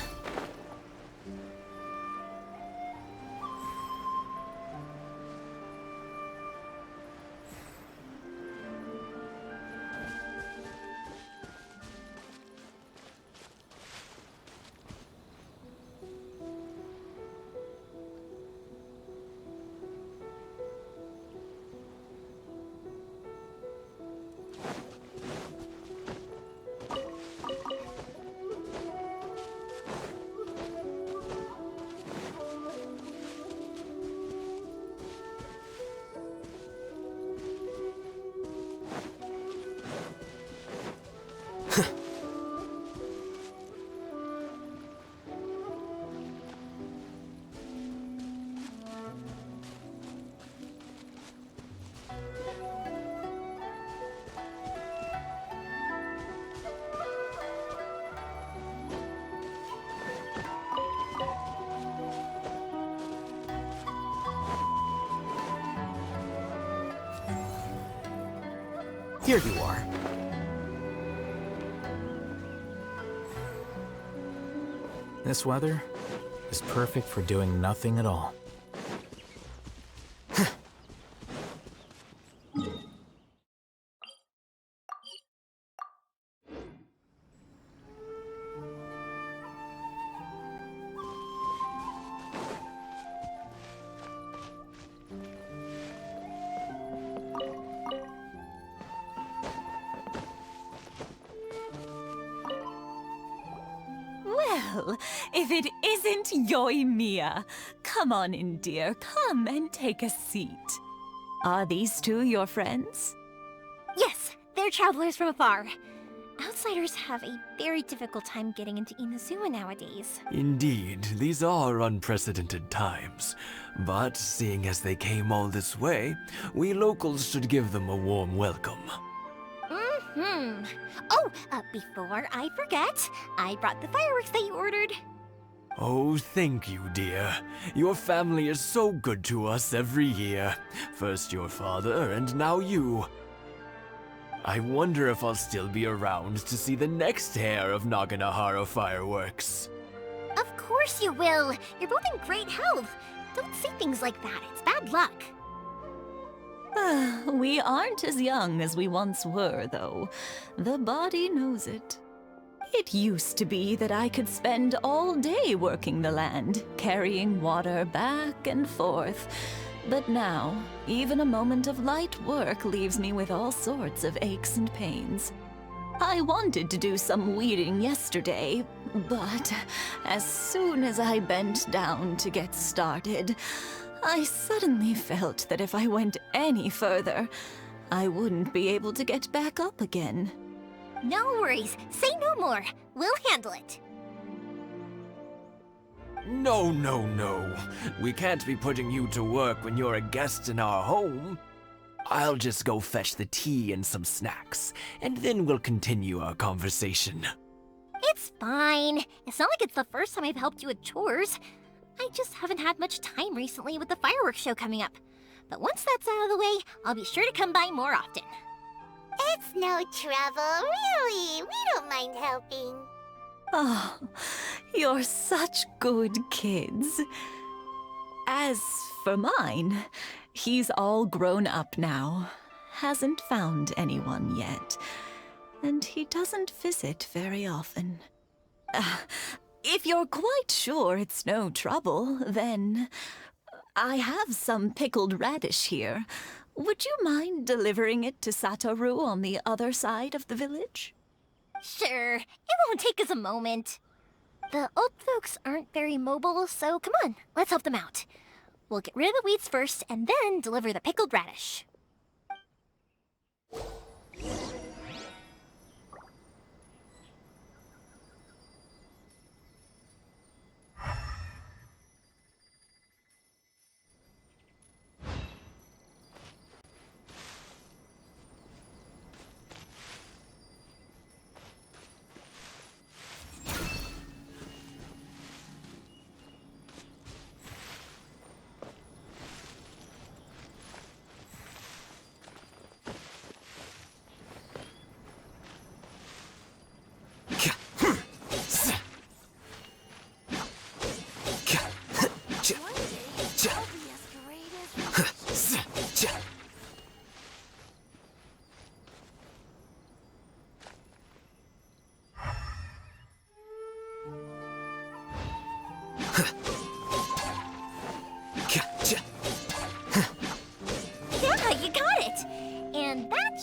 Here you are. This weather is perfect for doing nothing at all. Well, if it isn't Yoimiya, come on in, dear. Come and take a seat. Are these two your friends? Yes, they're travelers from afar. Outsiders have a very difficult time getting into Inazuma nowadays. Indeed, these are unprecedented times. But seeing as they came all this way, we locals should give them a warm welcome. Oh, before I forget, I brought the fireworks that you ordered. Oh, thank you, dear. Your family is so good to us every year. First your father, and now you. I wonder if I'll still be around to see the next hair of Naganahara fireworks. Of course you will. You're both in great health. Don't say things like that. It's bad luck. We aren't as young as we once were, though. The body knows it. It used to be that I could spend all day working the land, carrying water back and forth. But now, even a moment of light work leaves me with all sorts of aches and pains. I wanted to do some weeding yesterday, but as soon as I bent down to get started, I suddenly felt that if I went any further, I wouldn't be able to get back up again. No worries. Say no more. We'll handle it. No, no, no. We can't be putting you to work when you're a guest in our home. I'll just go fetch the tea and some snacks, and then we'll continue our conversation. It's fine. It's not like it's the first time I've helped you with chores. I just haven't had much time recently with the fireworks show coming up. But once that's out of the way, I'll be sure to come by more often. It's no trouble, really. We don't mind helping. Oh, you're such good kids. As for mine, he's all grown up now. Hasn't found anyone yet. And he doesn't visit very often. If you're quite sure it's no trouble, then I have some pickled radish here. Would you mind delivering it to Satoru on the other side of the village? Sure. It won't take us a moment. The old folks aren't very mobile, so come on, let's help them out. We'll get rid of the weeds first, and then deliver the pickled radish.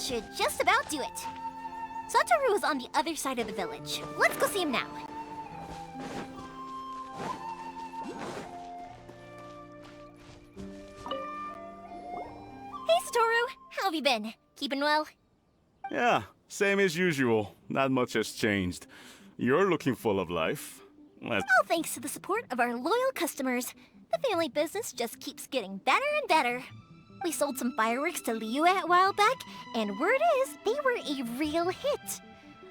should just about do it. Satoru is on the other side of the village. Let's go see him now. Hey, Satoru. How have you been? Keeping well? Yeah, same as usual. Not much has changed. You're looking full of life. All thanks to the support of our loyal customers. The family business just keeps getting better and better. We sold some fireworks to Liyue a while back, and word is they were a real hit.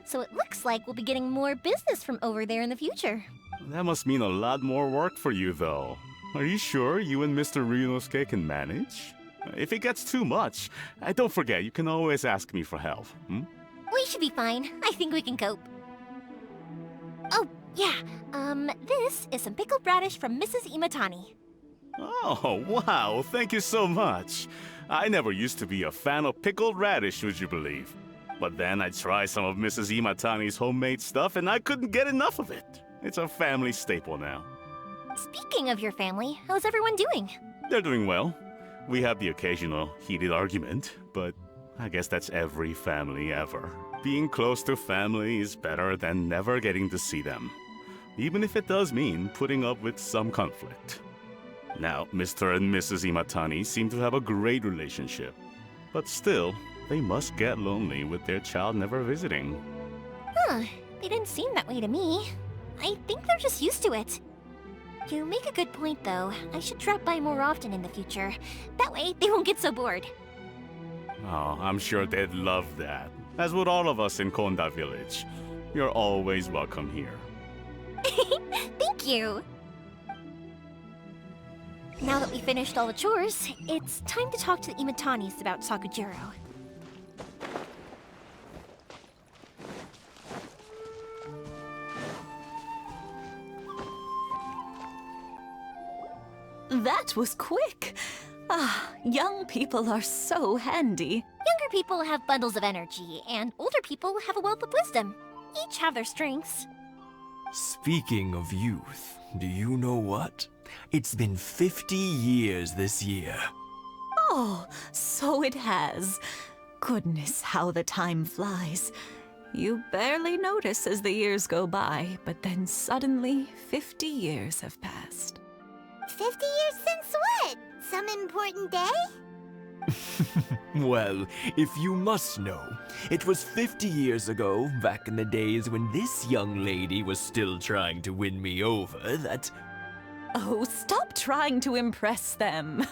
So it looks like we'll be getting more business from over there in the future. That must mean a lot more work for you, though. Are you sure you and Mr. Ryunosuke can manage? If it gets too much, don't forget, you can always ask me for help. We should be fine. I think we can cope. Oh, yeah. This is some pickled radish from Mrs. Imatani. Oh, wow, thank you so much. I never used to be a fan of pickled radish, would you believe? But then I tried some of Mrs. Imatani's homemade stuff and I couldn't get enough of it. It's a family staple now. Speaking of your family, how's everyone doing? They're doing well. We have the occasional heated argument, but I guess that's every family ever. Being close to family is better than never getting to see them, even if it does mean putting up with some conflict. Now, Mr. and Mrs. Imatani seem to have a great relationship, but still, they must get lonely with their child never visiting. Huh, they didn't seem that way to me. I think they're just used to it. You make a good point, though. I should drop by more often in the future. That way, they won't get so bored. Oh, I'm sure they'd love that, as would all of us in Konda Village. You're always welcome here. Thank you! Now that we finished all the chores, it's time to talk to the Imatanis about Sakujiro. That was quick. Ah, young people are so handy. Younger people have bundles of energy, and older people have a wealth of wisdom. Each have their strengths. Speaking of youth, do you know what? It's been 50 years this year. Oh, so it has. Goodness, how the time flies. You barely notice as the years go by, but then suddenly 50 years have passed. 50 years since what? Some important day? Well, if you must know, it was 50 years ago, back in the days when this young lady was still trying to win me over, that... Oh, stop trying to impress them.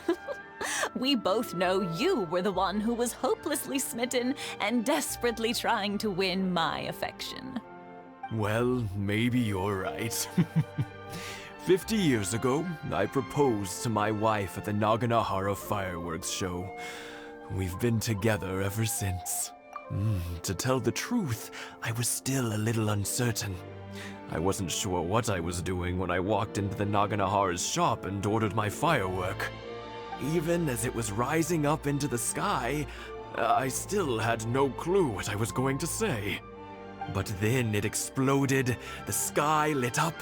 We both know you were the one who was hopelessly smitten and desperately trying to win my affection. Well, maybe you're right. 50 years ago, I proposed to my wife at the Naganahara fireworks show. We've been together ever since. To tell the truth, I was still a little uncertain. I wasn't sure what I was doing when I walked into the Naganahara's shop and ordered my firework. Even as it was rising up into the sky, I still had no clue what I was going to say. But then it exploded, the sky lit up.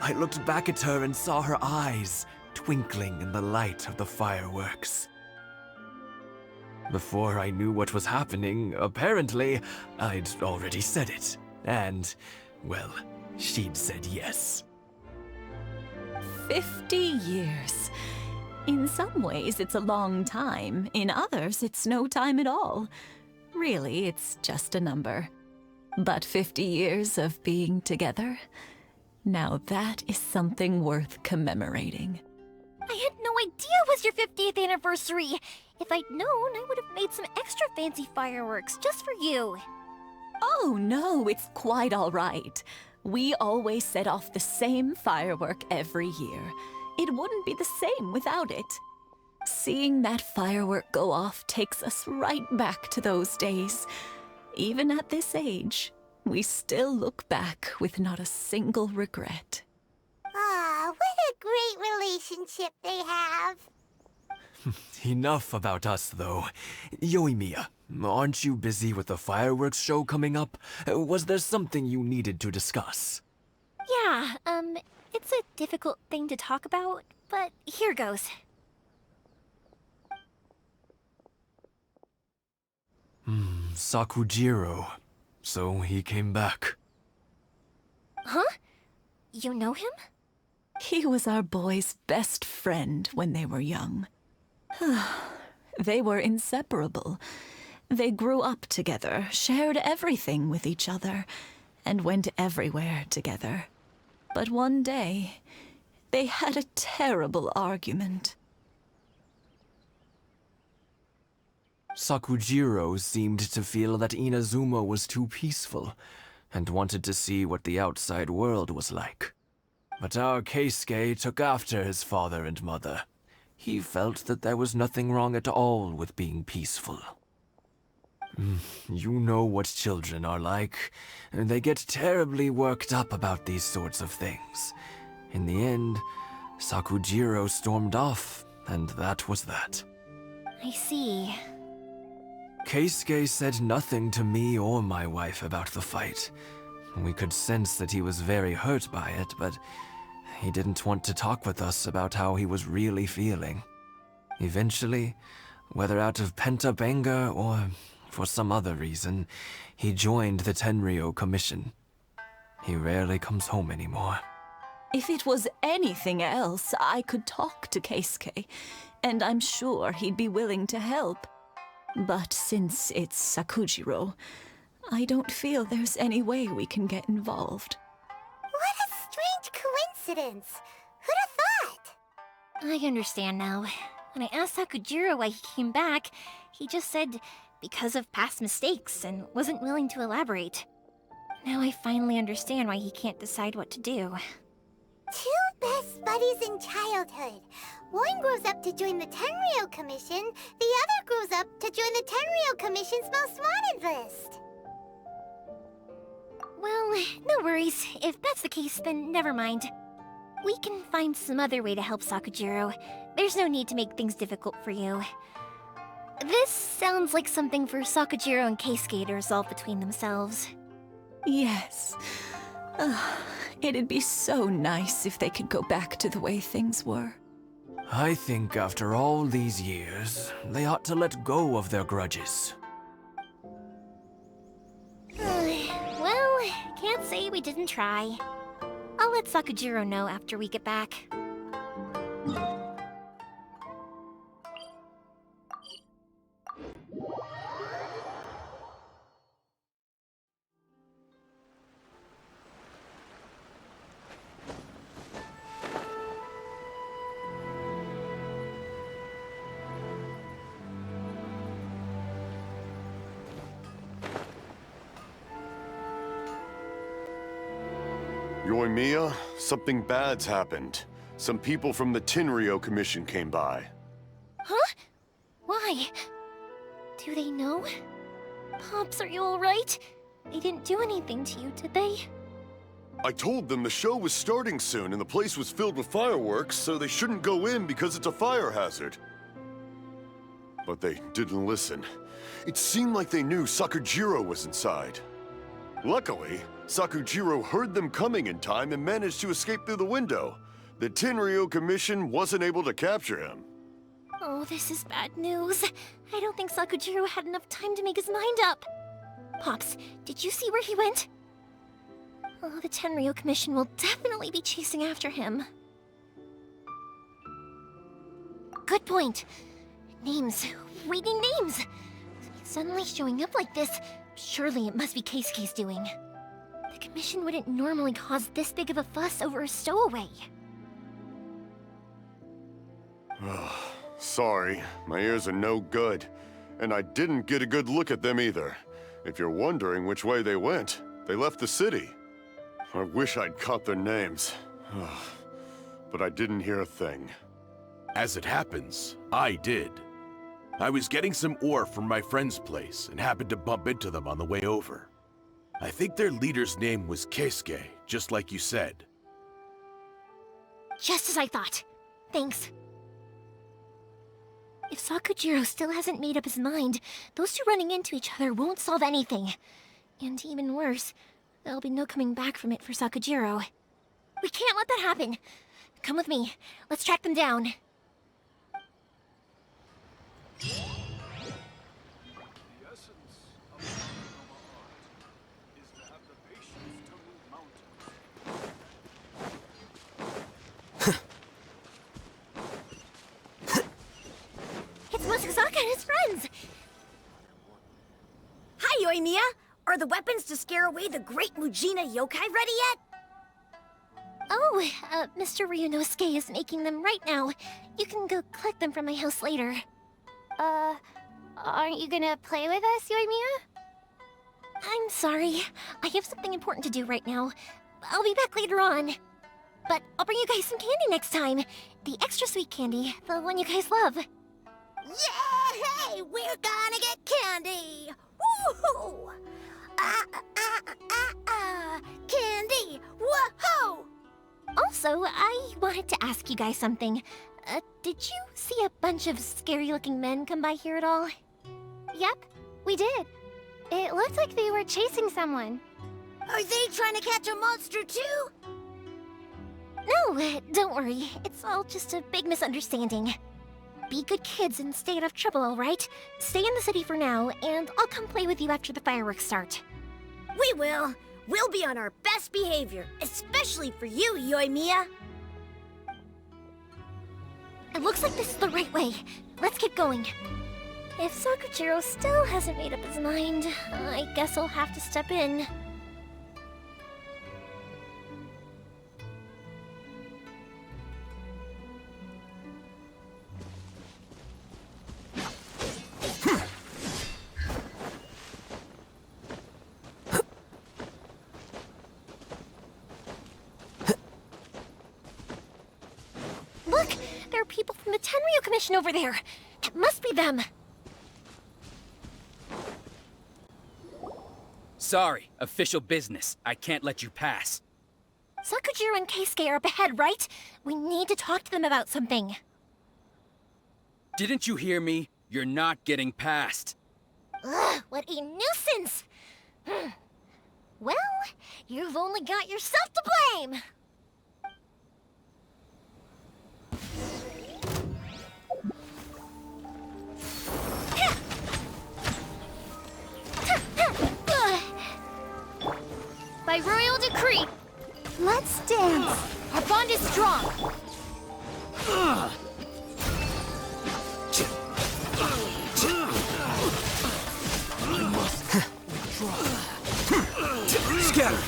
I looked back at her and saw her eyes twinkling in the light of the fireworks. Before I knew what was happening, apparently, I'd already said it. And, well, she'd said yes. 50 years. In some ways, it's a long time. In others, it's no time at all. Really, it's just a number. But 50 years of being together, now that is something worth commemorating. I had no idea it was your 50th anniversary. If I'd known, I would have made some extra fancy fireworks just for you. Oh no, it's quite all right. We always set off the same firework every year. It wouldn't be the same without it. Seeing that firework go off takes us right back to those days. Even at this age, we still look back with not a single regret. Ah, what a great relationship they have. Enough about us, though. Yoimiya, aren't you busy with the fireworks show coming up? Was there something you needed to discuss? Yeah, it's a difficult thing to talk about, but here goes. Sakujiro. So he came back. Huh? You know him? He was our boy's best friend when they were young. They were inseparable. They grew up together, shared everything with each other, and went everywhere together. But one day, they had a terrible argument. Sakujiro seemed to feel that Inazuma was too peaceful, and wanted to see what the outside world was like. But our Keisuke took after his father and mother. He felt that there was nothing wrong at all with being peaceful. You know what children are like. They get terribly worked up about these sorts of things. In the end, Sakujiro stormed off, and that was that. I see. Keisuke said nothing to me or my wife about the fight. We could sense that he was very hurt by it, but he didn't want to talk with us about how he was really feeling. Eventually, whether out of pent-up anger or for some other reason, he joined the Tenryou Commission. He rarely comes home anymore. If it was anything else, I could talk to Keisuke, and I'm sure he'd be willing to help. But since it's Sakujiro, I don't feel there's any way we can get involved. What a strange coincidence! Who'd have thought? I understand now. When I asked Sakujiro why he came back, he just said because of past mistakes and wasn't willing to elaborate. Now I finally understand why he can't decide what to do. Two best buddies in childhood. One grows up to join the Tenryou Commission, the other grows up to join the Tenryou Commission's most wanted list. Well, no worries. If that's the case, then never mind. We can find some other way to help Sakujiro. There's no need to make things difficult for you. This sounds like something for Sakujiro and Keisuke to resolve between themselves. Yes. It'd be so nice if they could go back to the way things were. I think after all these years, they ought to let go of their grudges. Well, can't say we didn't try. I'll let Sakujiro know after we get back. Yoimiya, something bad's happened. Some people from the Tenryou Commission came by. Huh? Why? Do they know? Pops, are you alright? They didn't do anything to you, did they? I told them the show was starting soon and the place was filled with fireworks, so they shouldn't go in because it's a fire hazard. But they didn't listen. It seemed like they knew Sakujiro was inside. Luckily, Sakujiro heard them coming in time and managed to escape through the window. The Tenryou Commission wasn't able to capture him. Oh, this is bad news. I don't think Sakujiro had enough time to make his mind up. Pops, did you see where he went? Oh, the Tenryou Commission will definitely be chasing after him. Good point. Names. Reading names. Suddenly showing up like this, surely it must be Keisuke's doing. The Commission wouldn't normally cause this big of a fuss over a stowaway. Sorry, my ears are no good. And I didn't get a good look at them either. If you're wondering which way they went, they left the city. I wish I'd caught their names. But I didn't hear a thing. As it happens, I did. I was getting some ore from my friend's place and happened to bump into them on the way over. I think their leader's name was Keisuke, just like you said. Just as I thought. Thanks. If Sakujiro still hasn't made up his mind, those two running into each other won't solve anything. And even worse, there'll be no coming back from it for Sakujiro. We can't let that happen. Come with me. Let's track them down. The essence of it's Xaka and his friends! Hi, Yoimiya! Are the weapons to scare away the great Mujina yokai ready yet? Oh, Mr. Ryunosuke is making them right now. You can go collect them from my house later. Aren't you gonna play with us, Yoimiya? I'm sorry. I have something important to do right now. I'll be back later on. But I'll bring you guys some candy next time. The extra sweet candy, the one you guys love. Yay! We're gonna get candy! Woohoo! Candy! Woohoo! Also, I wanted to ask you guys something. Did you see a bunch of scary-looking men come by here at all? Yep, we did. It looked like they were chasing someone. Are they trying to catch a monster too? No, don't worry. It's all just a big misunderstanding. Be good kids and stay out of trouble, alright? Stay in the city for now, and I'll come play with you after the fireworks start. We will. We'll be on our best behavior, especially for you, Yoimiya. It looks like this is the right way. Let's keep going. If Sakujiro still hasn't made up his mind, I guess I'll have to step in. Look! There are people from the Tenryu Commission over there! It must be them! Sorry, official business. I can't let you pass. Sakujiro and Keisuke are up ahead, right? We need to talk to them about something. Didn't you hear me? You're not getting past. Ugh, what a nuisance! Well, you've only got yourself to blame! By royal decree, let's dance! Our bond is strong! Scatter!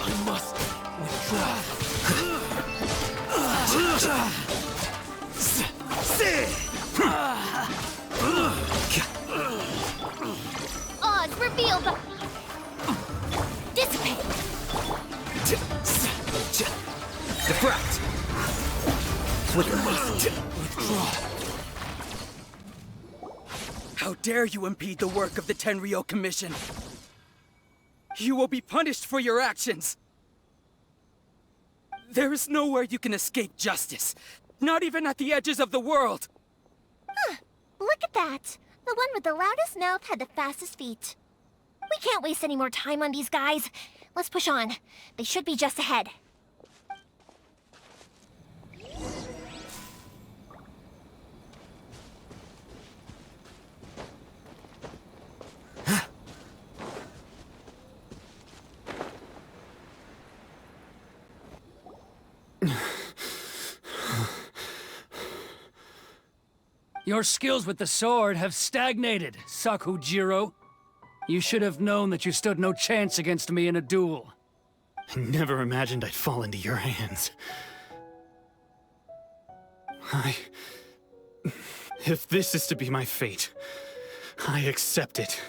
I must withdraw. Odds revealed by... Dissipate! Defract! Withdraw. How dare you impede the work of the Tenryu Commission? You will be punished for your actions! There is nowhere you can escape justice. Not even at the edges of the world! Huh, look at that! The one with the loudest mouth had the fastest feet. We can't waste any more time on these guys. Let's push on. They should be just ahead. Your skills with the sword have stagnated, Sakujiro. You should have known that you stood no chance against me in a duel. I never imagined I'd fall into your hands. If this is to be my fate, I accept it.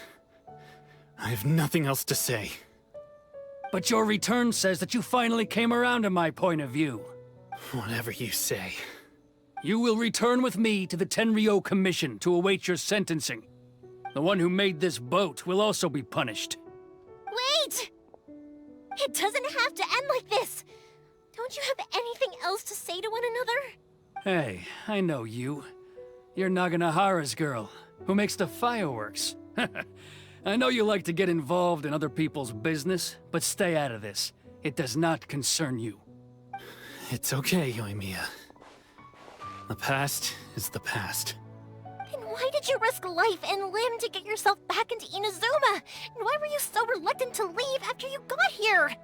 I have nothing else to say. But your return says that you finally came around to my point of view. Whatever you say. You will return with me to the Tenryu Commission to await your sentencing. The one who made this boat will also be punished. Wait! It doesn't have to end like this! Don't you have anything else to say to one another? Hey, I know you. You're Naganahara's girl, who makes the fireworks. I know you like to get involved in other people's business, but stay out of this. It does not concern you. It's okay, Yoimiya. The past is the past. Then Why did you risk life and limb to get yourself back into Inazuma? And why were you so reluctant to leave after you got here?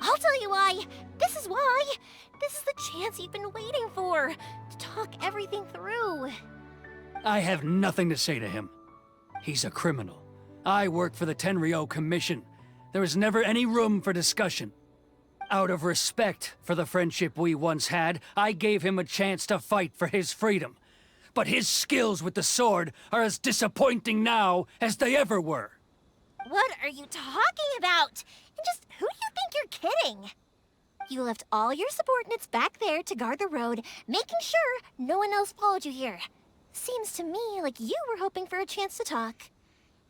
I'll tell you why. This is why. This is the chance you've been waiting for, to talk everything through. I have nothing to say to him. He's a criminal. I work for the Tenryou Commission. There is never any room for discussion. Out of respect for the friendship we once had, I gave him a chance to fight for his freedom. But his skills with the sword are as disappointing now as they ever were. What are you talking about? And just who do you think you're kidding? You left all your subordinates back there to guard the road, making sure no one else followed you here. Seems to me like you were hoping for a chance to talk.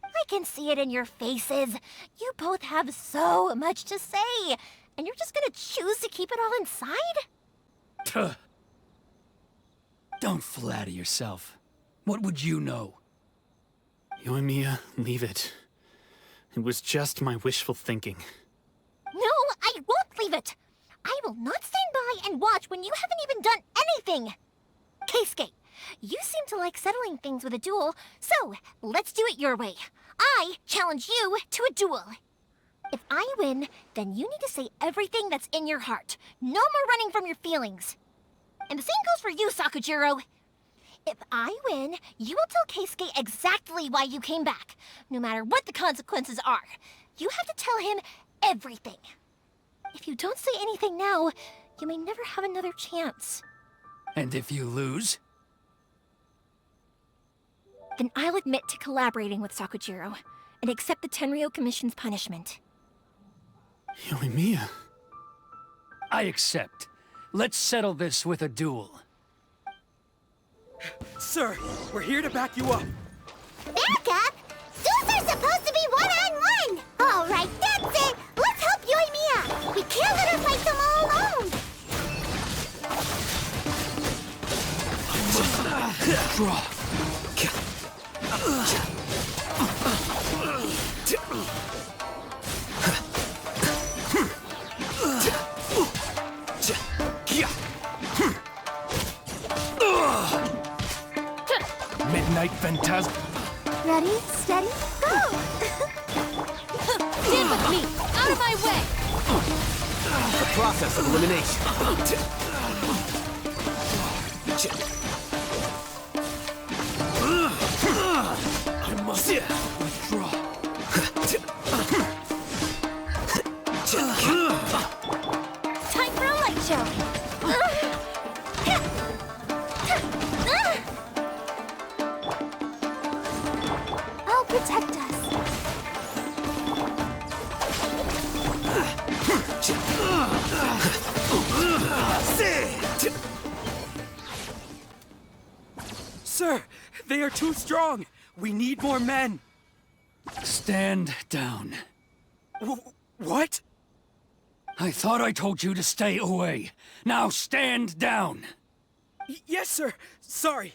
I can see it in your faces. You both have so much to say, and you're just gonna choose to keep it all inside? Don't flatter yourself. What would you know? Yoimiya, leave it. It was just my wishful thinking. No, I won't leave it. I will not stand by and watch when you haven't even done anything. Keisuke, you seem to like settling things with a duel, so let's do it your way. I challenge you to a duel. If I win, then you need to say everything that's in your heart. No more running from your feelings. And the same goes for you, Sakujiro. If I win, you will tell Keisuke exactly why you came back, no matter what the consequences are. You have to tell him everything. If you don't say anything now, you may never have another chance. And if you lose? Then I'll admit to collaborating with Sakujiro and accept the Tenryou Commission's punishment. Yoimiya. I accept. Let's settle this with a duel. Sir, we're here to back you up. Back up? Duels are supposed to be one-on-one! All right, that's it! Let's help Yoimiya! We can't let her fight them all alone! Draw. Midnight Phantasm. Ready, steady, go! Stand with me! Out of my way! The process of elimination. I must withdraw. Time for a light show. I'll protect us. Sir, they are too strong. We need more men. Stand down. What? I thought I told you to stay away. Now stand down. Yes, sir. Sorry.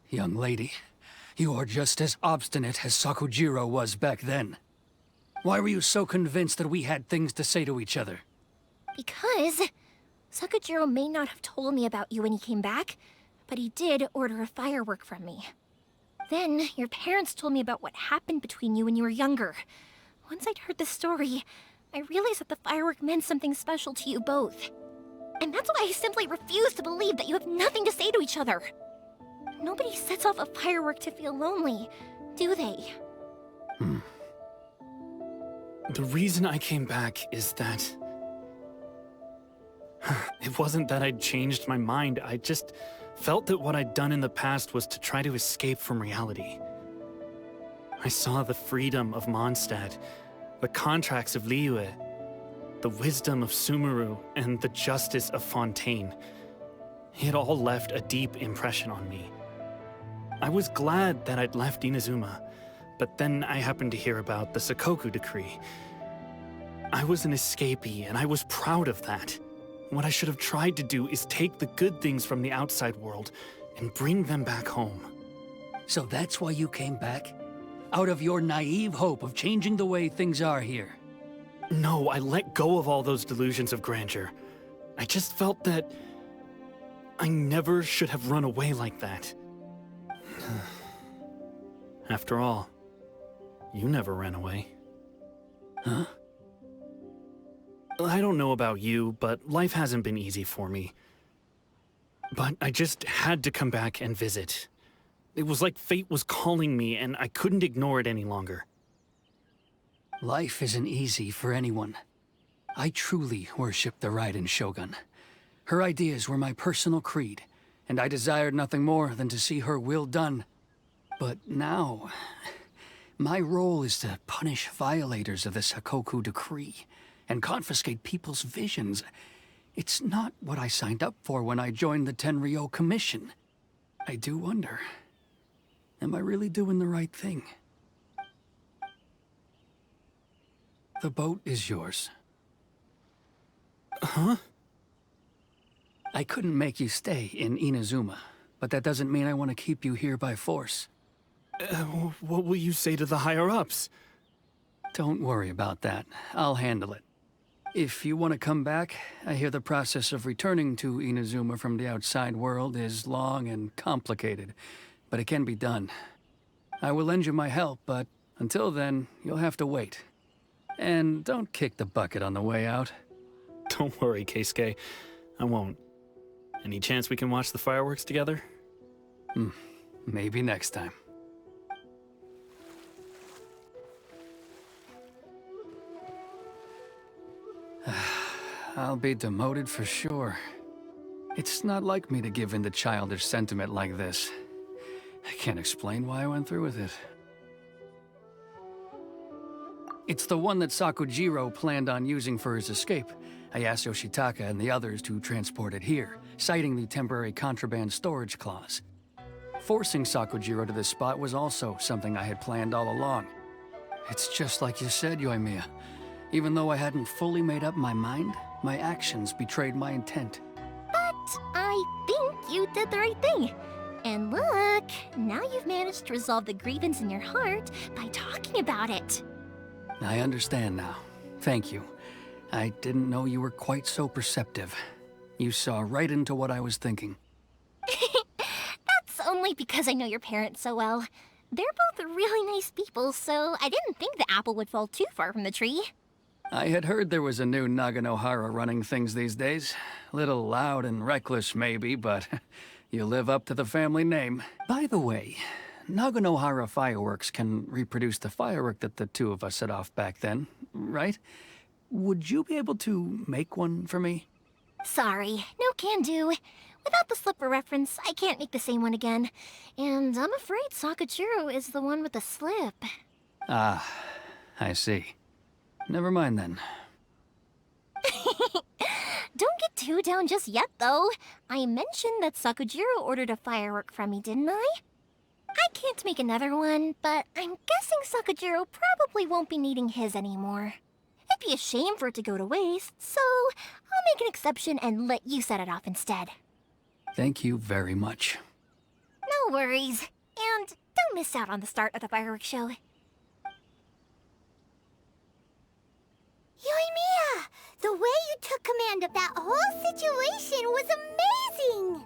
Young lady, you are just as obstinate as Sakujiro was back then. Why were you so convinced that we had things to say to each other? Because Sakujiro may not have told me about you when he came back, but he did order a firework from me. Then your parents told me about what happened between you when you were younger. Once I'd heard the story, I realized that the firework meant something special to you both. And that's why I simply refuse to believe that you have nothing to say to each other. Nobody sets off a firework to feel lonely, do they? The reason I came back is that... It wasn't that I'd changed my mind, I just felt that what I'd done in the past was to try to escape from reality. I saw the freedom of Mondstadt, the contracts of Liyue, the wisdom of Sumeru, and the justice of Fontaine. It all left a deep impression on me. I was glad that I'd left Inazuma, but then I happened to hear about the Sakoku decree. I was an escapee, and I was proud of that. What I should have tried to do is take the good things from the outside world and bring them back home. So that's why you came back? Out of your naive hope of changing the way things are here? No, I let go of all those delusions of grandeur. I just felt that I never should have run away like that. After all, you never ran away. Huh? I don't know about you, but life hasn't been easy for me. But I just had to come back and visit. It was like fate was calling me, and I couldn't ignore it any longer. Life isn't easy for anyone. I truly worship the Raiden Shogun. Her ideas were my personal creed, and I desired nothing more than to see her will done. But now, my role is to punish violators of the Sakoku Decree and confiscate people's visions. It's not what I signed up for when I joined the Tenryo Commission. I do wonder, am I really doing the right thing? The boat is yours. Huh? I couldn't make you stay in Inazuma, but that doesn't mean I want to keep you here by force. What will you say to the higher-ups? Don't worry about that. I'll handle it. If you want to come back, I hear the process of returning to Inazuma from the outside world is long and complicated, but it can be done. I will lend you my help, but until then, you'll have to wait. And don't kick the bucket on the way out. Don't worry, Keisuke. I won't. Any chance we can watch the fireworks together? Maybe next time. I'll be demoted for sure. It's not like me to give in to childish sentiment like this. I can't explain why I went through with it. It's the one that Sakujiro planned on using for his escape. I asked Yoshitaka and the others to transport it here, citing the temporary contraband storage clause. Forcing Sakujiro to this spot was also something I had planned all along. It's just like you said, Yoimiya. Even though I hadn't fully made up my mind, my actions betrayed my intent. But I think you did the right thing. And look, now you've managed to resolve the grievance in your heart by talking about it. I understand now. Thank you. I didn't know you were quite so perceptive. You saw right into what I was thinking. That's only because I know your parents so well. They're both really nice people, so I didn't think the apple would fall too far from the tree. I had heard there was a new Naganohara running things these days. Little loud and reckless, maybe, but you live up to the family name. By the way, Naganohara fireworks can reproduce the firework that the two of us set off back then, right? Would you be able to make one for me? Sorry, no can do. Without the slipper reference, I can't make the same one again. And I'm afraid Sakujiro is the one with the slip. Ah, I see. Never mind then. Don't get too down just yet, though. I mentioned that Sakujiro ordered a firework from me, didn't I? I can't make another one, but I'm guessing Sakujiro probably won't be needing his anymore. It'd be a shame for it to go to waste, so I'll make an exception and let you set it off instead. Thank you very much. No worries. And don't miss out on the start of the fireworks show. Yoimiya! The way you took command of that whole situation was amazing!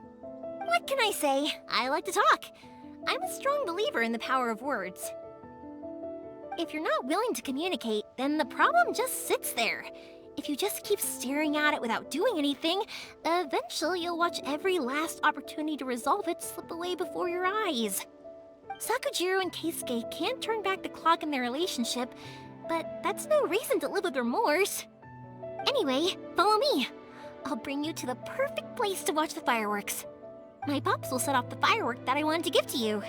What can I say? I like to talk. I'm a strong believer in the power of words. If you're not willing to communicate, then the problem just sits there. If you just keep staring at it without doing anything, eventually you'll watch every last opportunity to resolve it slip away before your eyes. Sakujiro and Keisuke can't turn back the clock in their relationship, but that's no reason to live with remorse. Anyway, follow me. I'll bring you to the perfect place to watch the fireworks. My pops will set off the firework that I wanted to give to you.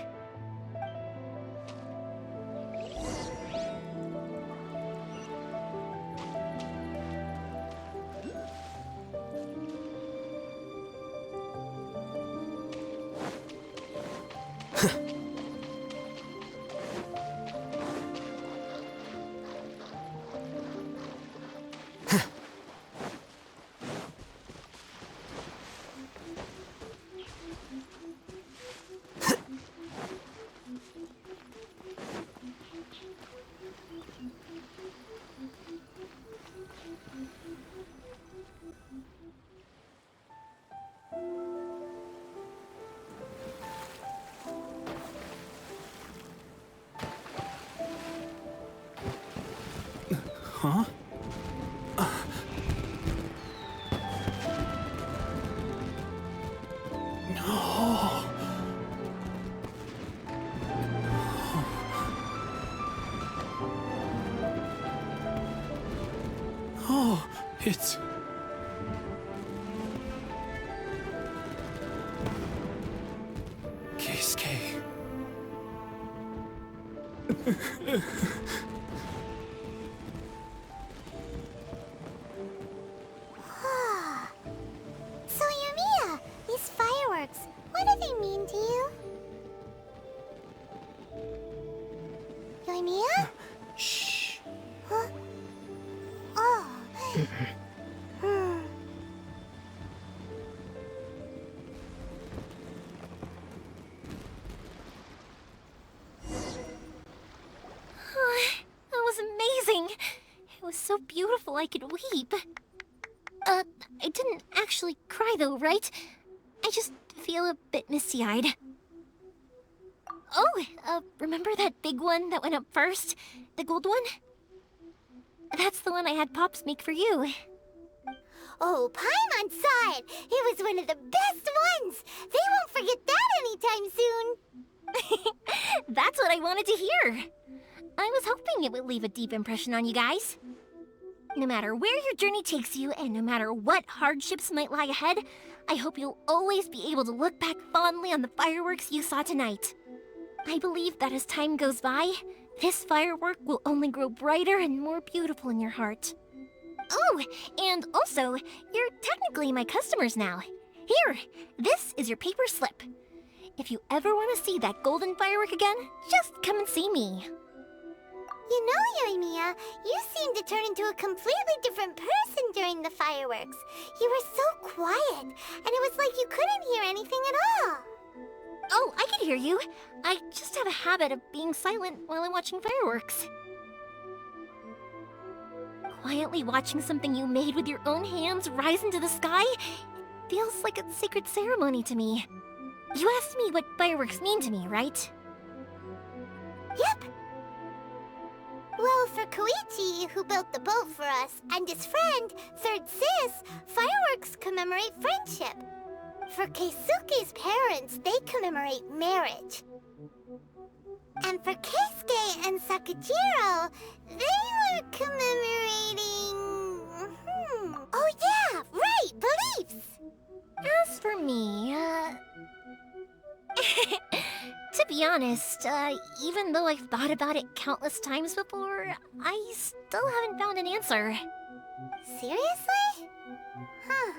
Huh? No. Oh, it's... Keisuke. So, Yumiya, these fireworks, what do they mean to you? Yumiya? Shh. Huh? Oh. That was amazing. It was so beautiful I could weep. I didn't actually cry though, right? I just feel a bit misty-eyed. Oh, remember that big one that went up first? The gold one? That's the one I had Pops make for you. Oh, Paimon saw it! It was one of the best ones! They won't forget that anytime soon! That's what I wanted to hear. I was hoping it would leave a deep impression on you guys. No matter where your journey takes you, and no matter what hardships might lie ahead, I hope you'll always be able to look back fondly on the fireworks you saw tonight. I believe that as time goes by, this firework will only grow brighter and more beautiful in your heart. Oh, and also, you're technically my customers now. Here, this is your paper slip. If you ever want to see that golden firework again, just come and see me. You know, Yoimiya, you seemed to turn into a completely different person during the fireworks. You were so quiet, and it was like you couldn't hear anything at all. Oh, I can hear you. I just have a habit of being silent while I'm watching fireworks. Quietly watching something you made with your own hands rise into the sky feels like a sacred ceremony to me. You asked me what fireworks mean to me, right? Yep. Well, for Koichi, who built the boat for us, and his friend, Third Sis, fireworks commemorate friendship. For Keisuke's parents, they commemorate marriage. And for Keisuke and Sakajiro, they were commemorating... Oh yeah, right, beliefs! As for me, to be honest, even though I've thought about it countless times before, I still haven't found an answer. Seriously? Huh.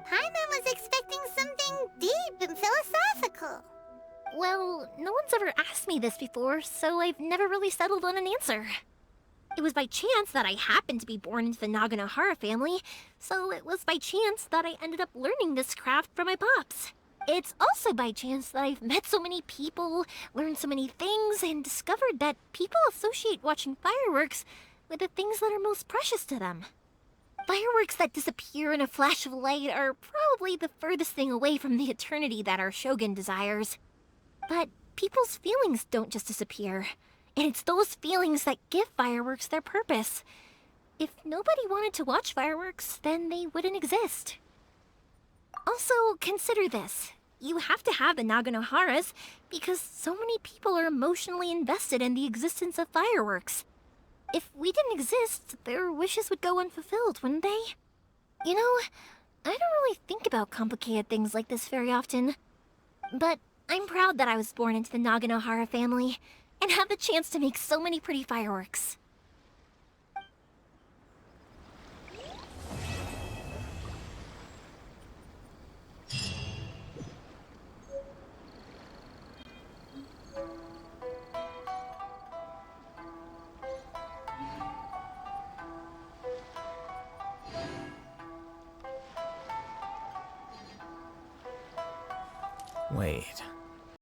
Paimon was expecting something deep and philosophical. Well, no one's ever asked me this before, so I've never really settled on an answer. It was by chance that I happened to be born into the Naganohara family, so it was by chance that I ended up learning this craft from my pops. It's also by chance that I've met so many people, learned so many things, and discovered that people associate watching fireworks with the things that are most precious to them. Fireworks that disappear in a flash of light are probably the furthest thing away from the eternity that our shogun desires. But people's feelings don't just disappear, and it's those feelings that give fireworks their purpose. If nobody wanted to watch fireworks, then they wouldn't exist. Also, consider this. You have to have the Naganoharas because so many people are emotionally invested in the existence of fireworks. If we didn't exist, their wishes would go unfulfilled, wouldn't they? You know, I don't really think about complicated things like this very often. But I'm proud that I was born into the Naganohara family and have the chance to make so many pretty fireworks. Wait.